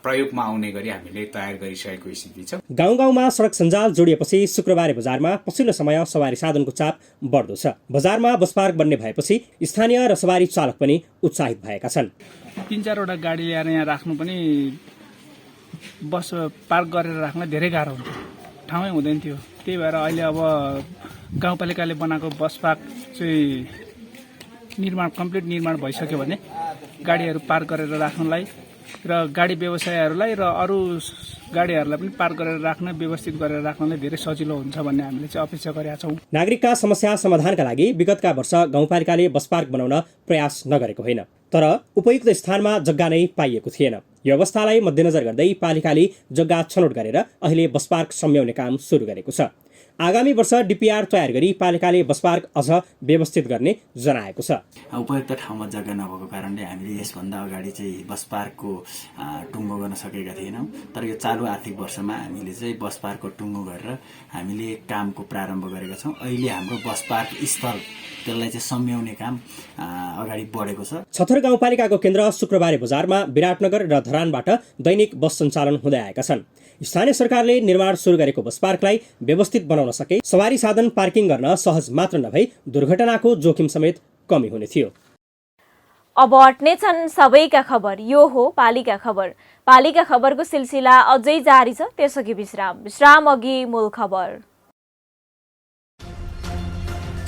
प्रयोगमा आउने गरी हामीले तयार गरिसकेको स्थिति छ। गाउँ गाउँमा सडक सञ्जाल जोडिएपछि शुक्रबारे बजारमा पछिल्लो समय सवारी साधनको चाप बढ्दो छ। बजारमा बस पार्क बन्ने भएपछि स्थानीय र सवारी चालक पनि उत्साहित भएका छन्। 3-4वटा गाडी ल्याएर यहाँ राख्नु पनि बस पार्क गरेर राख्न धेरै गाह्रो हुन्छ, ठाउँै हुँदैन थियो। त्यही भएर अहिले अब गाउँपालिकाले बनाएको बस पार्क चाहिँ कम्प्लिट निर्माण भइसक्यो भने गाडीहरू पार्क गरेर राख्नलाई र गाडी व्यवसायहरूलाई र अरू गाडीहरूलाई पनि पार्क गरेर राख्न, व्यवस्थित गरेर राख्नलाई धेरै सजिलो हुन्छ भन्ने हामीले चाहिँ अपेक्षा गरेका छौँ। नागरिकका समस्या समाधानका लागि विगतका वर्ष गाउँपालिकाले बस पार्क बनाउन प्रयास नगरेको होइन, तर उपयुक्त स्थानमा जग्गा नै पाइएको थिएन। यो अवस्थालाई मध्यनजर गर्दै पालिकाले जग्गा छनौट गरेर अहिले बस पार्क सम्याउने काम सुरु गरेको छ। आगामी वर्ष डिपिआर तयार गरी पालिकाले बस पार्क अझ व्यवस्थित गर्ने जनाएको छ। उपयुक्त ठाउँमा जग्गा नभएको कारणले हामीले यसभन्दा अगाडि चाहिँ बस पार्कको टुङ्गो गर्न सकेका थिएनौँ, तर यो चालु आर्थिक वर्षमा हामीले चाहिँ बस पार्कको टुङ्गो गरेर हामीले कामको प्रारम्भ गरेका छौँ। अहिले हाम्रो बस पार्क स्थल त्यसलाई चाहिँ सम्याउने काम अगाडि बढेको छ। छथर गाउँपालिकाको केन्द्र शुक्रबारे बजारमा विराटनगर र धरानबाट दैनिक बस सञ्चालन हुँदै आएका छन्। स्थानीय सरकारले निर्माण सुरु गरेको बस पार्कलाई व्यवस्थित बनाउन सके सवारी साधन पार्किङ गर्न सहज मात्र नभई दुर्घटनाको जोखिम समेत कमी हुने थियो। अब अट्ने छन् सबैका खबर, यो हो पालिका खबर। पालिका खबरको सिलसिला अझै जारी छ, त्यसअघि विश्राम अघि मूल खबर।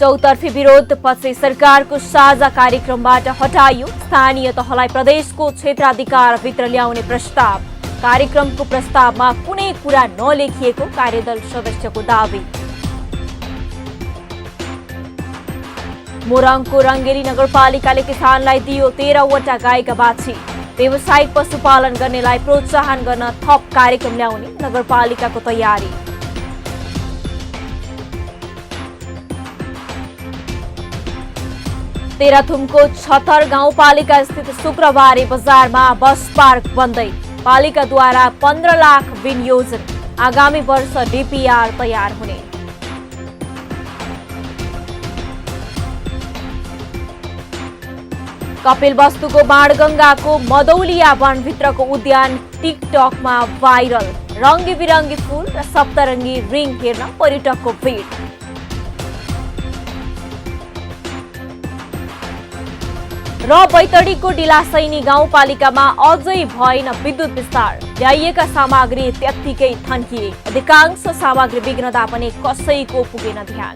चौतर्फी विरोध पछि सरकारको साझा कार्यक्रमबाट हटाइयो। स्थानीय तहलाई प्रदेशको क्षेत्राधिकारभित्र ल्याउने प्रस्ताव। कार्यक्रमको प्रस्तावमा कुनै कुरा नलेखिएको कार्यदल सदस्यको दावी। मोरङको रङ्गेली नगरपालिकाले किसानलाई दियो 13वटा गाईका बाछी। व्यावसायिक पशुपालन गर्नेलाई प्रोत्साहन गर्न थप कार्यक्रम ल्याउने नगरपालिकाको तयारी। तेह्रथुमको छथर गाउँपालिका स्थित शुक्रबारे बजारमा बस पार्क बन्दै। पालिकाद्वारा 15 लाख विनियोजन। आगामी वर्ष डिपिआर तयार हुने। कपिलवस्तुको बाणगंगाको मदौलिया वनभित्रको उद्यान टिकटकमा भाइरल। रङ्गी बिरङ्गी फूल र सप्तरङ्गी रिङ हेर्न पर्यटकको भिड। र बैतडीको डिलासैनी गाउँपालिकामा अझै भएन विद्युत विस्तार। ल्याइएका सामग्री त्यत्तिकै थन्किए। अधिकांश सामग्री बिग्रदा पनि कसैको पुगेन ध्यान।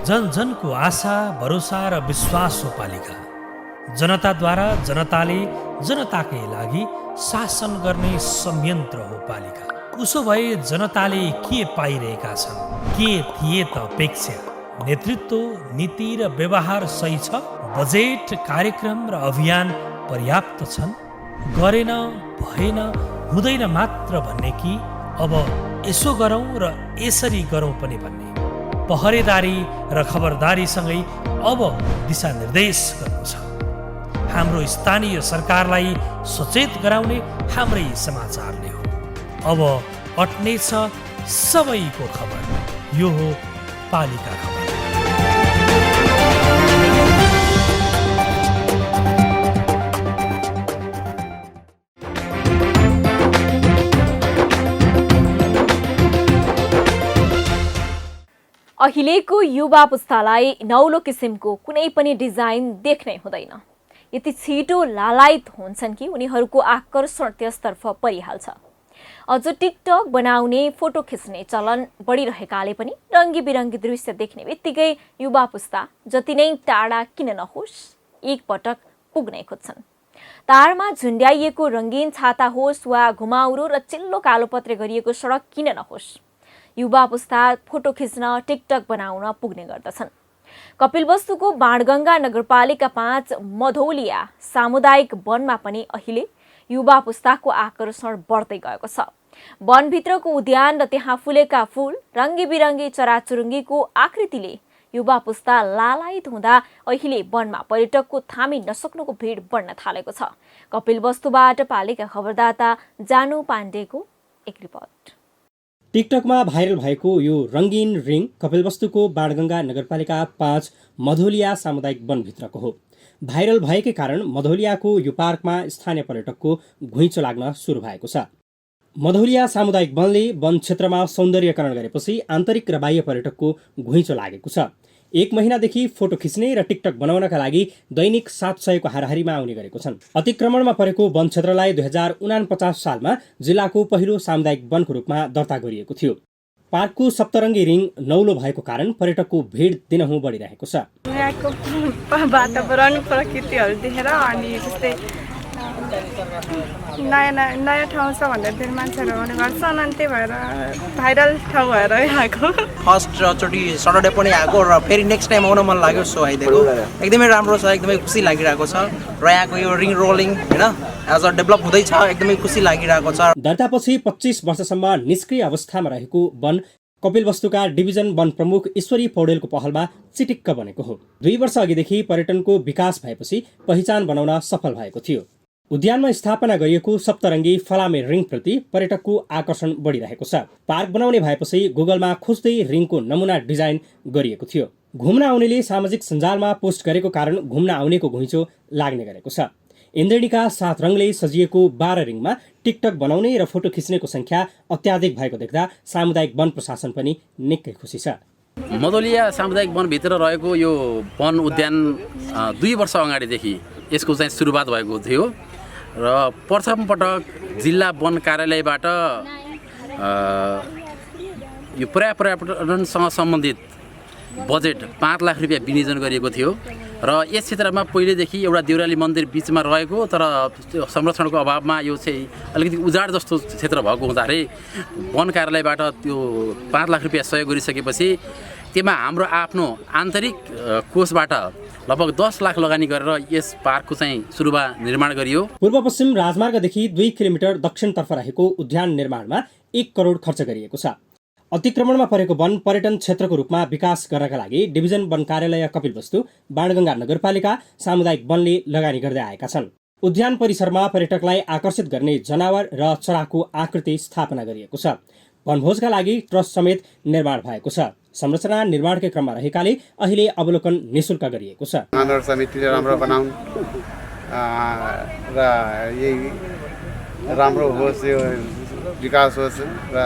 जन जनको आशा, भरोसा र विश्वास हो पालिका। जनताद्वारा जनताले जनताकै लागि शासन गर्ने संयन्त्र हो पालिका। उसो भए जनताले के पाइरहेका छन्? के थिए त अपेक्षा? नेतृत्व, नीति र व्यवहार सही छ? बजेट, कार्यक्रम र अभियान पर्याप्त छन्? गरेन, भएन, हुँदैन मात्र भन्ने कि अब यसो गरौँ र यसरी गरौँ पनि भन्ने? पहरेदारी र खबरदारीसँगै अब दिशानिर्देश गर्नु छ। हाम्रो स्थानीय सरकारलाई सचेत गराउने हाम्रै समाचार नै हो। अब अट्नेछ सबैको खबर। यो हो पालिका खबर। अहिलेको युवा पुस्तालाई नौलो किसिमको कुनै पनि डिजाइन देख्नै हुँदैन। यति छिटो लालायित हुन्छन् कि उनीहरूको आकर्षण त्यसतर्फ परिहाल्छ। अझ टिकटक बनाउने, फोटो खिच्ने चलन बढिरहेकाले पनि रङ्गी बिरङ्गी दृश्य देख्ने बित्तिकै युवा पुस्ता जति नै टाढा किन नहोस् एकपटक पुग्नै खोज्छन्। तारमा झुन्ड्याइएको रङ्गीन छाता होस् वा घुमाउरो र चिल्लो कालोपत्रे गरिएको सडक किन नहोस्, युवा पुस्ता फोटो खिच्न, टिकटक बनाउन पुग्ने गर्दछन्। कपिलवस्तुको बाणगङ्गा नगरपालिका 5 मधौलिया सामुदायिक वनमा पनि अहिले युवा पुस्ताको आकर्षण बढ्दै गएको छ। वनभित्रको उद्यान र त्यहाँ फुलेका फूल, रङ्गी बिरङ्गी चराचुरुङ्गीको आकृतिले युवा पुस्ता लालायित हुँदा अहिले वनमा पर्यटकको थामी नसक्नुको भिड बढ्न थालेको छ। कपिलवस्तुबाट पालिका खबरदाता जानु पाण्डेको एक रिपोर्ट। टिकटकमा भाइरल भएको यो रङ्गीन रिङ कपिलवस्तुको बाणगङ्गा नगरपालिका 5 मधौलिया सामुदायिक वनभित्रको हो। भाइरल भएकै कारण मधौलियाको यो पार्कमा स्थानीय पर्यटकको घुइँचो लाग्न सुरु भएको छ। मधौलिया सामुदायिक वनले वन क्षेत्रमा सौन्दर्यकरण गरेपछि आन्तरिक र बाह्य पर्यटकको घुइँचो लागेको छ। 1 महिनादेखि फोटो खिच्ने र टिकटक बनाउनका लागि दैनिक 700 को हाराहारीमा आउने गरेको छन्। अतिक्रमणमा परेको वन क्षेत्रलाई 2049 सालमा जिल्लाको पहिलो सामुदायिक वनको रूपमा दर्ता गरिएको थियो। पार्कको सप्तरङ्गी रिङ नौलो भएको कारण पर्यटकको भिड दिनहुँ बढिरहेको छ। यहाँको वातावरण, प्रकृतिहरू देखेर अनि जस्तै नयाँ ठाउँ छ भनेर फेरि मान्छेहरू आउने गर्छन् अनि त्यही भएर भाइरल ठाउँ भएर आएको। फर्स्टचोटि सटरडे पनि आएको र फेरि नेक्स्ट टाइम आउन मन लाग्यो, सो आइदिएको। एकदमै राम्रो छ, एकदमै खुसी लागिरहेको छ र यहाँको यो रिङ रोलिङ होइन एज अ डेभलप हुँदैछ, एकदमै खुसी लागिरहेको छ। दर्तापछि 25 वर्षसम्म निष्क्रिय अवस्थामा रहेको वन कपिलवस्तुका डिभिजन वन प्रमुख ईश्वरी पौडेलको पहलमा चिटिक्क बनेको हो। 2 वर्ष अघिदेखि पर्यटनको विकास भएपछि पहिचान बनाउन सफल भएको थियो। उद्यानमा स्थापना गरिएको सप्तरङ्गी फलामे रिङप्रति पर्यटकको आकर्षण बढिरहेको छ। पार्क बनाउने भएपछि गुगलमा खोज्दै रिङको नमुना डिजाइन गरिएको थियो। घुम्न आउनेले सामाजिक सञ्जालमा पोस्ट गरेको कारण घुम्न आउनेको घुइँचो लाग्ने गरेको छ। इन्द्रणीका 7 रङले सजिएको 12 रिङमा टिकटक बनाउने र फोटो खिच्नेको संख्या अत्याधिक भएको देख्दा सामुदायिक वन प्रशासन पनि निकै खुसी छ। मधौलिया सामुदायिक वनभित्र रहेको यो वन उद्यान 2 वर्ष अगाडिदेखि यसको चाहिँ सुरुवात भएको थियो र प्रथम पटक जिल्ला वन कार्यालयबाट यो पर्यावरणसँग सम्बन्धित बजेट 5 लाख रुपियाँ विनियोजन गरिएको थियो र यस क्षेत्रमा पहिलेदेखि एउटा देउराली मन्दिर बिचमा रहेको तर संरक्षणको अभावमा यो चाहिँ अलिकति उजाड जस्तो क्षेत्र भएको हुँदाखेरि वन कार्यालयबाट त्यो 5 लाख रुपियाँ सहयोग गरिसकेपछि त्यसमा हाम्रो आफ्नो आन्तरिक कोषबाट लगभग 10 लाख लगानी गरेर यस पार्कको चाहिँ सुरुवात निर्माण गरियो। पूर्व पश्चिम राजमार्गदेखि 2 किलोमिटर दक्षिणतर्फ रहेको उद्यान निर्माणमा 1 करोड खर्च गरिएको छ। अतिक्रमणमा परेको वन पर्यटन क्षेत्रको रूपमा विकास गर्नका लागि डिभिजन वन कार्यालय कपिलवस्तु, बाणगङ्गा नगरपालिका, सामुदायिक वनले लगानी गर्दै आएका छन्। उद्यान परिसरमा पर्यटकलाई आकर्षित गर्ने जनावर र चराको आकृति स्थापना गरिएको छ। वनभोजका लागि ट्रस्ट समेत निर्माण भएको छ। संरचना निर्माणकै क्रममा रहेकाले अहिले अवलोकन निःशुल्क गरिएको छ। मानव समितिले राम्रो बनाउन् र यही राम्रो होस्, यो विकास होस् र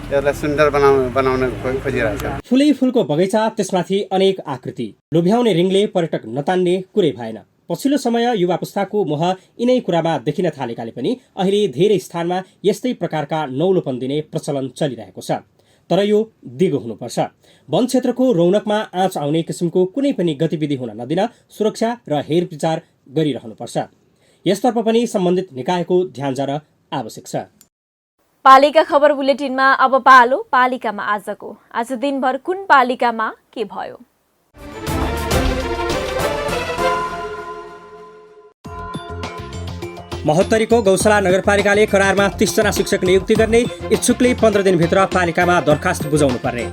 यसलाई सुन्दर बनाउन खोजिरहेको छ। फुलै फुलको बगैँचा, त्यसमाथि अनेक आकृति, लोभ्याउने रिङले पर्यटक नतान्ने कुरै भएन। पछिल्लो समय युवा पुस्ताको मोह यिनै कुरामा देखिन थालेकाले पनि अहिले धेरै स्थानमा यस्तै प्रकारका नौलोपन दिने प्रचलन चलिरहेको छ। तर यो दिगो हुनुपर्छ। वन क्षेत्रको रौनकमा आँच आउने किसिमको कुनै पनि गतिविधि हुन नदिन सुरक्षा र हेरविचार गरिरहनुपर्छ। यसतर्फ पनि सम्बन्धित निकायको ध्यान जान आवश्यक छ। पालिका खबर बुलेटिनमा अब पालो पालिकामा आजको। आज दिनभर कुन पालिकामा के भयो? महोत्तरीको गौशाला नगरपालिकाले करारमा 30 जना शिक्षक नियुक्ति गर्ने, इच्छुकले 15 दिनभित्र पालिकामा दरखास्त बुझाउनु पर्ने।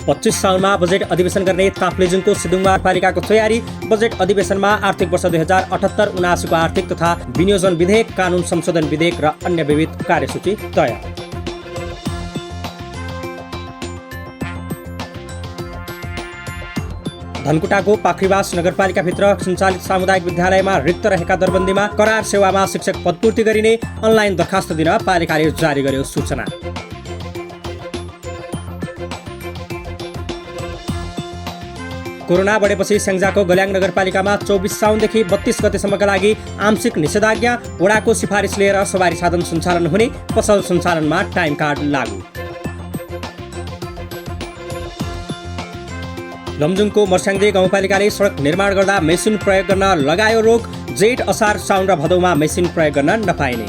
25 साउनमा बजेट अधिवेशन गर्ने ताप्लेजुङको सिद्धुङमार पालिकाको तयारी। बजेट अधिवेशनमा आर्थिक वर्ष 2078-79 को आर्थिक तथा विनियोजन विधेयक, कानून संशोधन विधेयक र अन्य विविध कार्यसूची तय। धनकुटाको पाखरीवास नगरपालिकाभित्र सञ्चालित सामुदायिक विद्यालयमा रिक्त रहेका दरबन्दीमा करार सेवामा शिक्षक पदपूर्ति गरिने अनलाइन दरखास्त दिन पालिकाले जारी गर्यो सूचना। कोरोना बढेपछि स्याङ्जाको गल्याङ नगरपालिकामा 24 साउनदेखि 32 गतेसम्मका लागि आंशिक निषेधाज्ञा। वडाको सिफारिस लिएर सवारी साधन सञ्चालन हुने, पसल सञ्चालनमा टाइम कार्ड लागू। लमजुङको मर्स्याङ्दे गाउँपालिकाले सडक निर्माण गर्दा मेसिन प्रयोग गर्न लगायो रोक। जेठ, असार, साउन र भदौमा मेसिन प्रयोग गर्न नपाइने।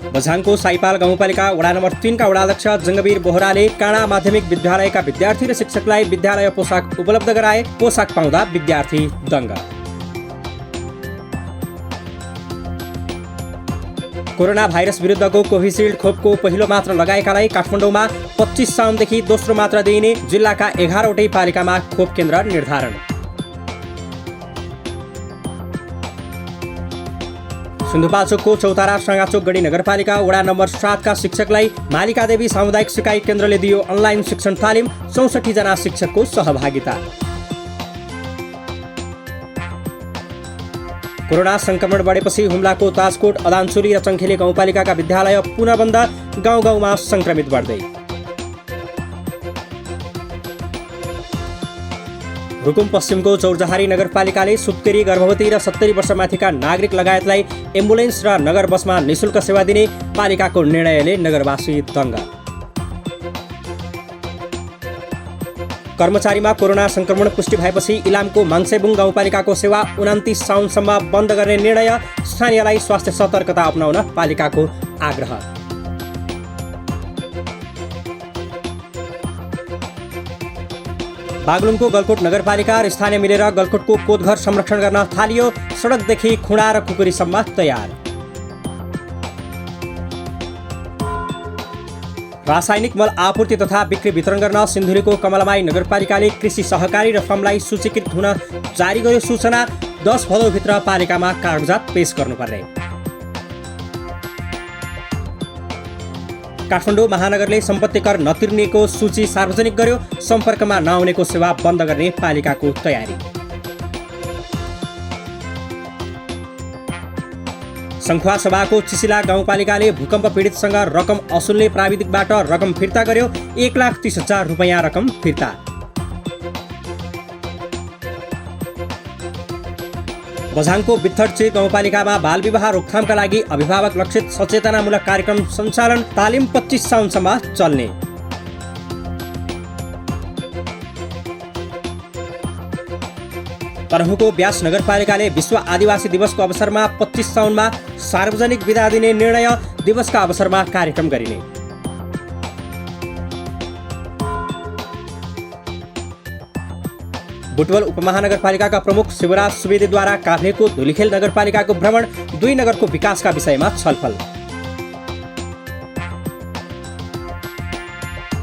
बझाङको साइपाल गाउँपालिका वडा नम्बर 3 का वडाध्यक्ष जङ्गवीर बोहराले काँडा माध्यमिक विद्यालयका विद्यार्थी र शिक्षकलाई विद्यालय पोसाक उपलब्ध गराए। पोसाक पाउँदा विद्यार्थी दङ्ग। कोरोना भाइरस विरुद्धको कोभिसिल्ड खोपको पहिलो मात्रा लगाएकालाई काठमाडौँमा 25 साउनदेखि दोस्रो मात्रा दिइने। जिल्लाका 11वटै पालिकामा खोप केन्द्र निर्धारण। सिन्धुपाल्चोकको चौतारा साँगाचोक गढी नगरपालिका वडा नम्बर 7 का शिक्षकलाई मालिकादेवी सामुदायिक सिकाइ केन्द्रले दियो अनलाइन शिक्षण तालिम। 64 जना शिक्षकको सहभागिता। कोरोना संक्रमण बढेपछि हुम्लाको ताजकोट, अदानचुली र चङ्खेले गाउँपालिकाका विद्यालय पुनः बन्द। गाउँ गाउँमा संक्रमित बढ्दै। रुकुम पश्चिमको चौरजहारी नगरपालिकाले सुत्केरी, गर्भवती र 70 वर्षमाथिका नागरिक लगायतलाई एम्बुलेन्स र नगर बसमा निशुल्क सेवा दिने पालिकाको निर्णयले नगरवासी दङ्ग। कर्मचारीमा कोरोना संक्रमण पुष्टि भएपछि इलामको माङसेबुङ गाउँपालिकाको सेवा 29 साउनसम्म बन्द गर्ने निर्णय। स्थानीयलाई स्वास्थ्य सतर्कता अपनाउन पालिकाको आग्रह। बागलुङको गलकोट नगरपालिका र स्थानीय मिलेर गलकोटको कोतघर संरक्षण गर्न थालियो। सडकदेखि खुँडा र कुकुरीसम्म तयार। रासायनिक मल आपूर्ति तथा बिक्री वितरण गर्न सिन्धुलीको कमलमाई नगरपालिकाले कृषि सहकारी र फर्मलाई सूचीकृत हुन जारी गर्यो सूचना। 10 भदौभित्र पालिकामा कागजात पेश गर्नुपर्ने। काठमाडौँ महानगरले सम्पत्ति कर नतिर्नेको सूची सार्वजनिक गर्यो। सम्पर्कमा नआउनेको सेवा बन्द गर्ने पालिकाको तयारी। सङ्खुवासभाको चिसिला गाउँपालिकाले भूकम्प पीडितसँग रकम असुल्ने प्राविधिकबाट रकम फिर्ता गर्यो। 1,30,000 रुपैयाँ रकम फिर्ता। बझाङको बित्थडचे गाउँपालिकामा बाल विवाह रोकथामका लागि अभिभावक लक्षित सचेतनामूलक कार्यक्रम सञ्चालन। तालिम 25 साउनसम्म चल्ने। तरहुको ब्यास नगरपालिकाले विश्व आदिवासी दिवसको अवसरमा 25 साउनमा सार्वजनिक बिदा दिने निर्णय। दिवसका अवसरमा कार्यक्रम गरिने। बुटवल उपमहानगरपालिकाका प्रमुख शिवराज सुवेदीद्वारा काभ्रेको धुलीखेल नगरपालिकाको भ्रमण। 2 नगरको विकासका विषयमा छलफल।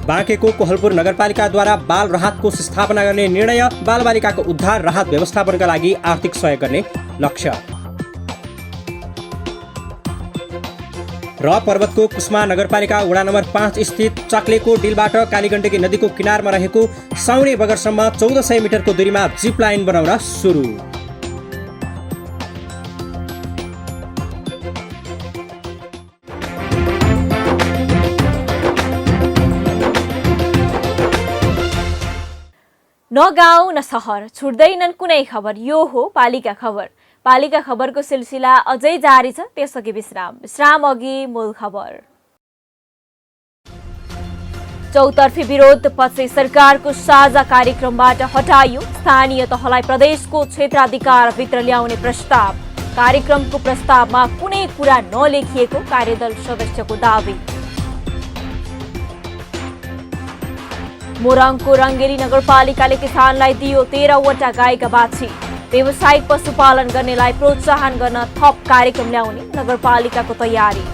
बाँकेको कोहलपुर नगरपालिकाद्वारा बाल राहत कोष स्थापना गर्ने निर्णय। बालबालिकाको उद्धार राहत व्यवस्थापनका लागि आर्थिक सहयोग गर्ने लक्ष्य। र पर्वतको कुस्मा नगरपालिका वडा नम्बर 5 स्थित चाक्लेको डिलबाट कालीगण्डकी नदीको किनारमा रहेको साउने बगरसम्म 1400 मिटरको दूरीमा जिप लाइन बनाउन सुरु। न गाउँ न सहर छुट्दैनन् कुनै खबर। यो हो पालिका खबर। पालिका खबरको सिलसिला अझै जारी छ, त्यसअघि विश्राम अघि मूल खबर। चौतर्फी विरोध पछि सरकारको साझा कार्यक्रमबाट हटाइयो। स्थानीय तहलाई प्रदेशको क्षेत्राधिकारभित्र ल्याउने प्रस्ताव। कार्यक्रमको प्रस्तावमा कुनै कुरा नलेखिएको कार्यदल सदस्यको दावी। मोरङको रङ्गेली नगरपालिकाले किसानलाई दियो 13वटा गाईका बाछी। व्यावसायिक पशुपालन गर्नेलाई प्रोत्साहन गर्न थप कार्यक्रम ल्याउने नगरपालिकाको तयारी।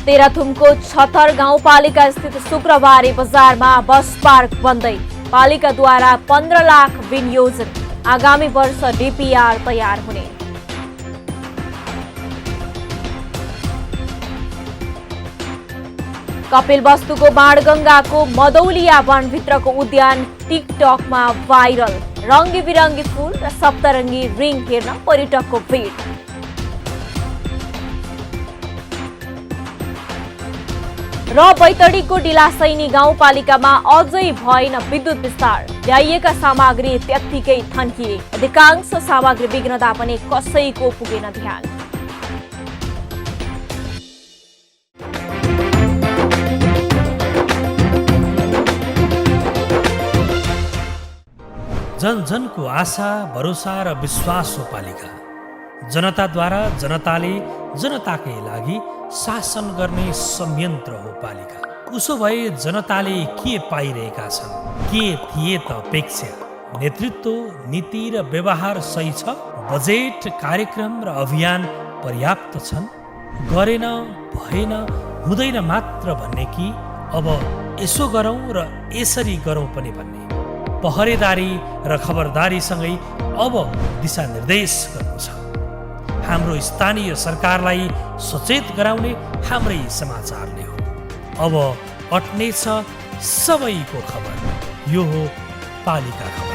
तेह्रथुमको छतर गाउँपालिका स्थित शुक्रबारे बजारमा बस पार्क बन्दै, पालिकाद्वारा 15 लाख विनियोजन, आगामी वर्ष डीपीआर तयार हुने। कपिलवस्तुको बाणगंगाको मदौलिया वनभित्रको उद्यान टिकटकमा भाइरल, रंगी बिरंगी फूल र सप्तरंगी रिङ हेर्न पर्यटकको भिड। र बैतडीको डिलासैनी गाउँपालिकामा अझै भएन विद्युत विस्तार, ल्याइएका सामग्री त्यत्तिकै थन्किए, अधिकांश सामग्री बिग्रदा पनि कसैको पुगेन ध्यान। जन जनको आशा भरोसा र विश्वास हो पालिका। जनताद्वारा जनताले जनताकै लागि शासन गर्ने संयन्त्र हो पालिका। उसो भए जनताले के पाइरहेका छन्, के थिए त अपेक्षा? नेतृत्व, नीति र व्यवहार सही छ? बजेट, कार्यक्रम र अभियान पर्याप्त छन्? गरेन, भएन, हुँदैन मात्र भन्ने कि अब यसो गरौँ र यसरी गरौँ पनि भन्ने? पहरेदारी र खबरदारीसँगै अब दिशानिर्देश गर्नु छ। हाम्रो स्थानीय सरकारलाई सचेत गराउने हाम्रै समाचारले हो। अब अट्नेछ सबैको खबर। यो हो पालिका खबर।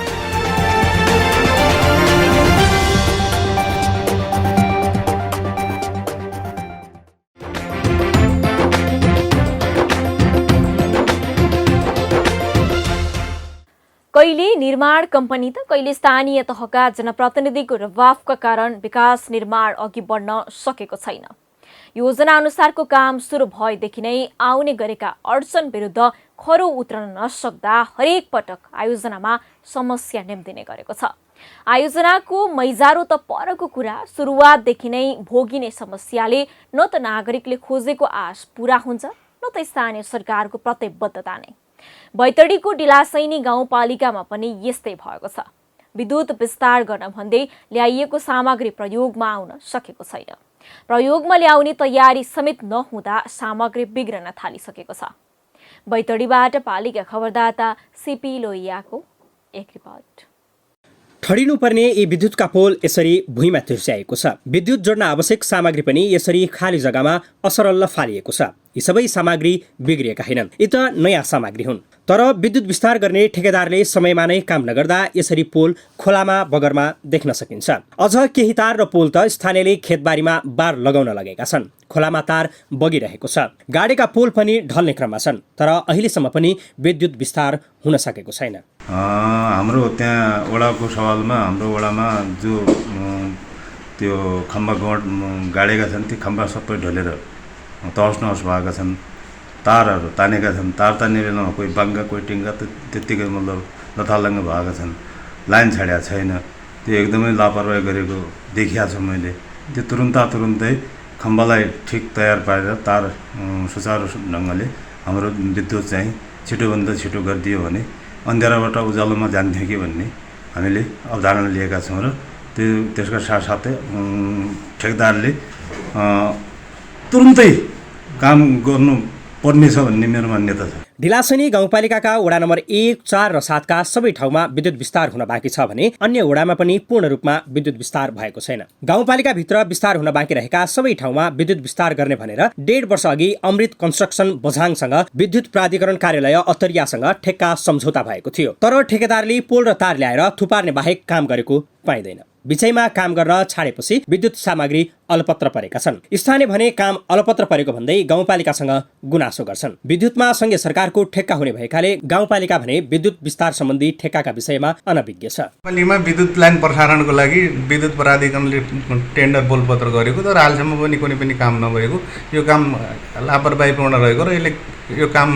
कहिले निर्माण कम्पनी त कहिले स्थानीय तहका जनप्रतिनिधिको रवाफका कारण विकास निर्माण अघि बढ्न सकेको छैन। योजना अनुसारको काम सुरु भएदेखि नै आउने गरेका अडचन विरुद्ध खरो उत्रन नसक्दा हरेक पटक आयोजनामा समस्या निम्तिने गरेको छ। आयोजनाको मैजारो त परको कुरा, सुरुवातदेखि नै भोगिने समस्याले न त नागरिकले खोजेको आश पूरा हुन्छ, न त स्थानीय सरकारको प्रतिबद्धता नै। बैतडीको डिलासैनी गाउँपालिकामा पनि यस्तै भएको छ। विद्युत विस्तार गर्न भन्दै ल्याइएको सामग्री प्रयोगमा आउन सकेको छैन। प्रयोगमा ल्याउने तयारी समेत नहुँदा सामग्री बिग्रन थालिसकेको छ। बैतडीबाट पालिका खबरदाता सीपी लोहियाको एक रिपोर्ट। ठडिनुपर्ने यी विद्युतका पोल यसरी भुइँमा तिर्स्याएको छ। विद्युत जोड्न आवश्यक सामग्री पनि यसरी खाली जग्गामा असरल्ल फालिएको छ। यी सबै सामग्री बिग्रिएका हैनन्, यी त नयाँ सामग्री हुन्। तर विद्युत विस्तार गर्ने ठेकेदारले समयमा नै काम नगर्दा यसरी पोल खोलामा बगरमा देख्न सकिन्छ। अझ केही तार र पोल त स्थानीयले खेतबारीमा बार लगाउन लगेका छन्। खोलामा तार बगिरहेको छ। गाडेका पोल पनि ढल्ने क्रममा छन्, तर अहिलेसम्म पनि विद्युत विस्तार हुन सकेको छैन। हाम्रो त्यहाँ वडाको सवालमा हाम्रो वडामा जो त्यो खम्बा गाडेका छन्, ती खम्बा सबै ढलेर तहस नहस भएका छन्। तारहरू तानेका छन्, तार तान्ने बेलामा कोही बाङ्गा कोही टिङ्गा त्यत्तिकै मतलब लथालङ्ग भएका छन्। लाइन छाडेको छैन, त्यो एकदमै लापरवाही गरेको देखिया छु मैले। त्यो तुरुन्तै खम्बालाई ठिक तयार पारेर तार सुचारू ढङ्गले हाम्रो विद्युत चाहिँ छिटोभन्दा छिटो गरिदियो भने अन्धेराबाट उज्यालोमा जान्थ्यो कि भन्ने हामीले अवधारणा लिएका छौँ। र त्यसका साथसाथै ठेकेदारले तुरुन्तै काम गर्नु पर्नेछ भन्ने मेरो मान्यता छ। डिलासैनी गाउँपालिकाका वडा नम्बर 1, 4 र 7 का सबै ठाउँमा विद्युत विस्तार हुन बाँकी छ भने अन्य वडामा पनि पूर्ण रूपमा विद्युत विस्तार भएको छैन। गाउँपालिकाभित्र विस्तार हुन बाँकी रहेका सबै ठाउँमा विद्युत विस्तार गर्ने भनेर 1.5 वर्ष अघि अमृत कन्स्ट्रक्सन बझाङसँग विद्युत प्राधिकरण कार्यालय अत्तरियासँग ठेक्का सम्झौता भएको थियो। तर ठेकेदारले पोल र तार ल्याएर थुपार्ने बाहेक काम गरेको पाइँदैन। बिचैमा काम गर्न छाडेपछि विद्युत सामग्री अलपत्र परेका छन्। स्थानीय भने काम अलपत्र परेको भन्दै गाउँपालिकासँग गुनासो गर्छन्। विद्युतमा संघीय सरकारको ठेक्का हुने भएकाले गाउँपालिका भने विद्युत विस्तार सम्बन्धी ठेक्काका विषयमा अनभिज्ञ छ। नेपालीमा विद्युत लाइन प्रसारणको लागि विद्युत प्राधिकरणले टेन्डर बोलपत्र गरेको, तर हालसम्म पनि कुनै पनि काम नभएको, यो काम लापरवाहीपूर्ण रहेको र यसले यो काम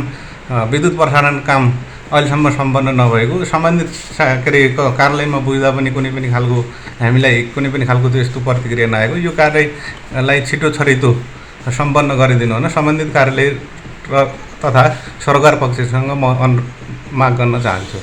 विद्युत प्रसारण काम अहिलेसम्म सम्पन्न नभएको, सम्बन्धित कार्यालयमा बुझ्दा पनि कुनै पनि खालको हामीलाई कुनै पनि खालको त्यस्तो प्रतिक्रिया नआएको। यो कार्यलाई छिटो छरितो सम्पन्न गरिदिनु हुन सम्बन्धित कार्यालय तथा सरकार पक्षसँग म माग गर्न चाहन्छु।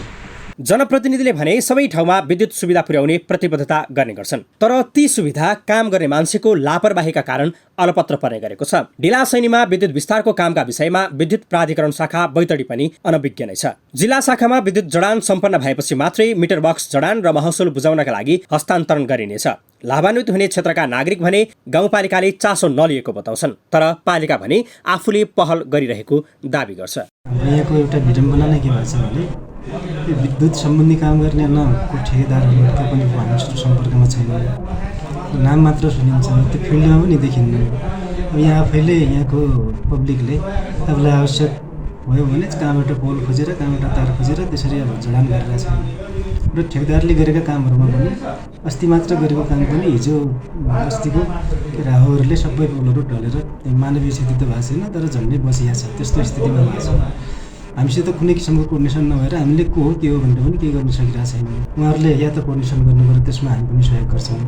जनप्रतिनिधिले भने सबै ठाउँमा विद्युत सुविधा पुर्याउने प्रतिबद्धता गर्ने गर्छन्, तर ती सुविधा काम गर्ने मान्छेको लापरवाहीका कारण अलपत्र पर्ने गरेको छ। ढिलासैनीमा विद्युत विस्तारको कामका विषयमा विद्युत प्राधिकरण शाखा बैतडी पनि अनभिज्ञ नै छ। जिल्ला शाखामा विद्युत जडान सम्पन्न भएपछि मात्रै मिटर बक्स जडान र महसुल बुझाउनका लागि हस्तान्तरण गरिनेछ। लाभान्वित हुने क्षेत्रका नागरिक भने गाउँपालिकाले चासो नलिएको बताउँछन्, तर पालिका भने आफूले पहल गरिरहेको दावी गर्छ। यहाँको एउटा विडम्बना नै के भन्छ भने विद्युत सम्बन्धी काम गर्ने को ठेकेदारहरू त्यो पनि हामीसँग सम्पर्कमा छैन, नाम मात्र सुनिन्छ, त्यो फिल्डमा पनि देखिन्न। यहाँ आफैले यहाँको पब्लिकले आफूलाई आवश्यक भयो भने कहाँबाट पोल खोजेर कहाँबाट तार खोजेर त्यसरी अब जडान गरिरहेछ र ठेकेदारले गरेका कामहरूमा पनि अस्ति मात्र गरेको काम पनि हिजो अस्तिको राहुहरूले सबै पोलहरू ढलेर मानवीय क्षति त भएको छैन, तर झन्डै बसिया छ, त्यस्तो स्थितिमा भएको छ। हामीसित कुनै किसिमको कोर्डिनेसन नभएर हामीले को हो के हो भनेर पनि केही गर्न सकिरहेको छैन। उहाँहरूले या त कोर्डिनेसन गर्नु पर्यो, त्यसमा हामी पनि सहयोग गर्छौँ,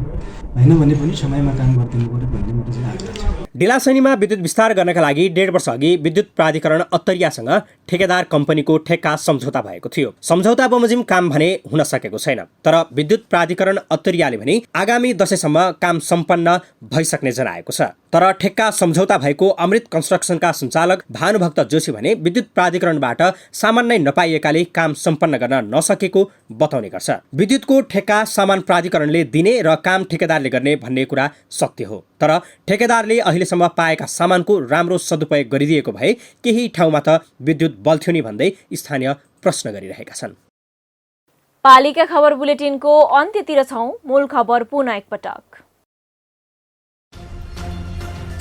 होइन भने पनि समयमा काम गरिदिनु पर्यो भन्ने मेरो चाहिँ आग्रह छ। ढिलासैनीमा विद्युत विस्तार गर्नका लागि 1.5 वर्ष अघि विद्युत प्राधिकरण अत्तरियासँग ठेकेदार कम्पनीको ठेक्का सम्झौता भएको थियो। सम्झौता बमोजिम काम भने हुन सकेको छैन, तर विद्युत प्राधिकरण अत्तरियाले भने आगामी दशैंसम्म काम सम्पन्न भइसक्ने जनाएको छ। तर ठेक्का सम्झौता भएको अमृत कन्स्ट्रक्सनका सञ्चालक भानुभक्त जोशी भने विद्युत प्राधिकरणबाट सामान नै नपाइएकाले काम सम्पन्न गर्न नसकेको बताउने गर्छ। विद्युतको ठेक्का सामान प्राधिकरणले दिने र काम ठेकेदारले गर्ने भन्ने कुरा सत्य हो, तर ठेकेदारले अहिलेसम्म पाएका सामानको राम्रो सदुपयोग गरिदिएको भए केही ठाउँमा त विद्युत बल्थ्यो नि भन्दै स्थानीय प्रश्न गरिरहेका छन्। पालिका खबर बुलेटिनको अन्त्यतिर छौं। मूल खबर पुनः एकपटक।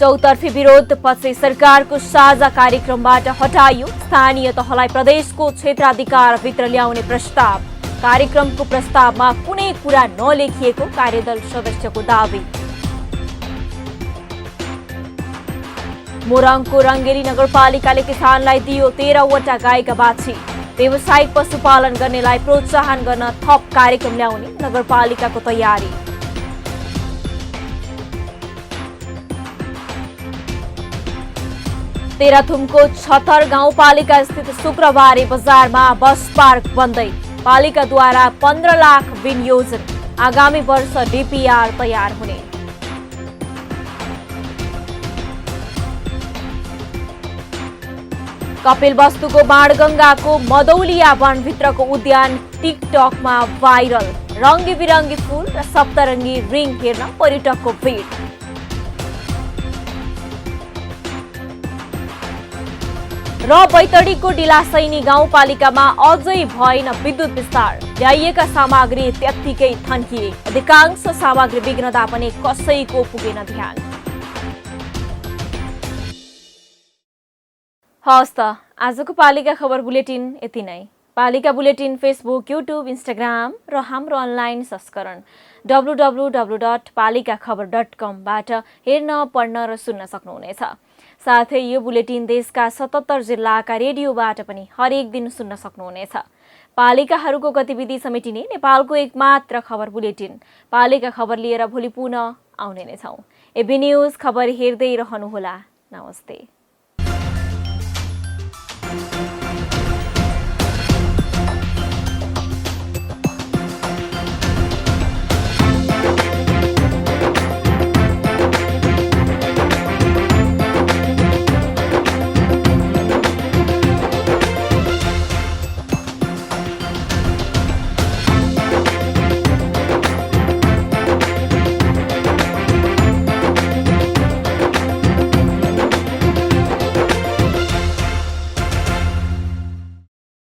चौतर्फी विरोध पछि सरकारको साझा कार्यक्रमबाट हटाइयो। स्थानीय तहलाई प्रदेशको क्षेत्राधिकारभित्र ल्याउने प्रस्ताव। कार्यक्रमको प्रस्तावमा कुनै कुरा नलेखिएको कार्यदल सदस्यको दावी। मोरङको रङ्गेली नगरपालिकाले किसानलाई दियो 13वटा गाईका बाछी। व्यावसायिक पशुपालन गर्नेलाई प्रोत्साहन गर्न थप कार्यक्रम ल्याउने नगरपालिकाको तयारी। तेह्रथुमको छतर गाउँपालिका स्थित शुक्रबारे बजारमा बस पार्क बन्दै। पालिकाद्वारा 15 लाख विनियोजन। आगामी वर्ष डीपीआर तयार हुने। कपिलवस्तुको बाणगंगाको मदौलिया वनभित्रको उद्यान टिकटकमा भाइरल। रङ्गी बिरङ्गी फूल र सप्तरङ्गी रिङ हेर्न पर्यटकको भिड। र बैतडीको डिलासैनी गाउँपालिकामा अझै भएन विद्युत विस्तार। ल्याइएका सामग्री त्यत्तिकै थन्किए। अधिकांश सामग्री बिग्रदा पनि कसैको पुगेन ध्यान। हवस् त आजको पालिका खबर बुलेटिन यति नै। पालिका बुलेटिन फेसबुक, युट्युब, इन्स्टाग्राम र हाम्रो अनलाइन संस्करण www.palikakhbar.com बाट हेर्न, पढ्न र सुन्न सक्नुहुनेछ। साथै यो बुलेटिन देशका 77 जिल्लाका रेडियोबाट पनि हरेक दिन सुन्न सक्नुहुनेछ। पालिकाहरूको गतिविधि समेटिने नेपालको एकमात्र खबर बुलेटिन पालिका खबर लिएर भोलि पुनः आउने नै छौं। एबी न्यूज खबर हेर्दै रहनुहोला। नमस्ते।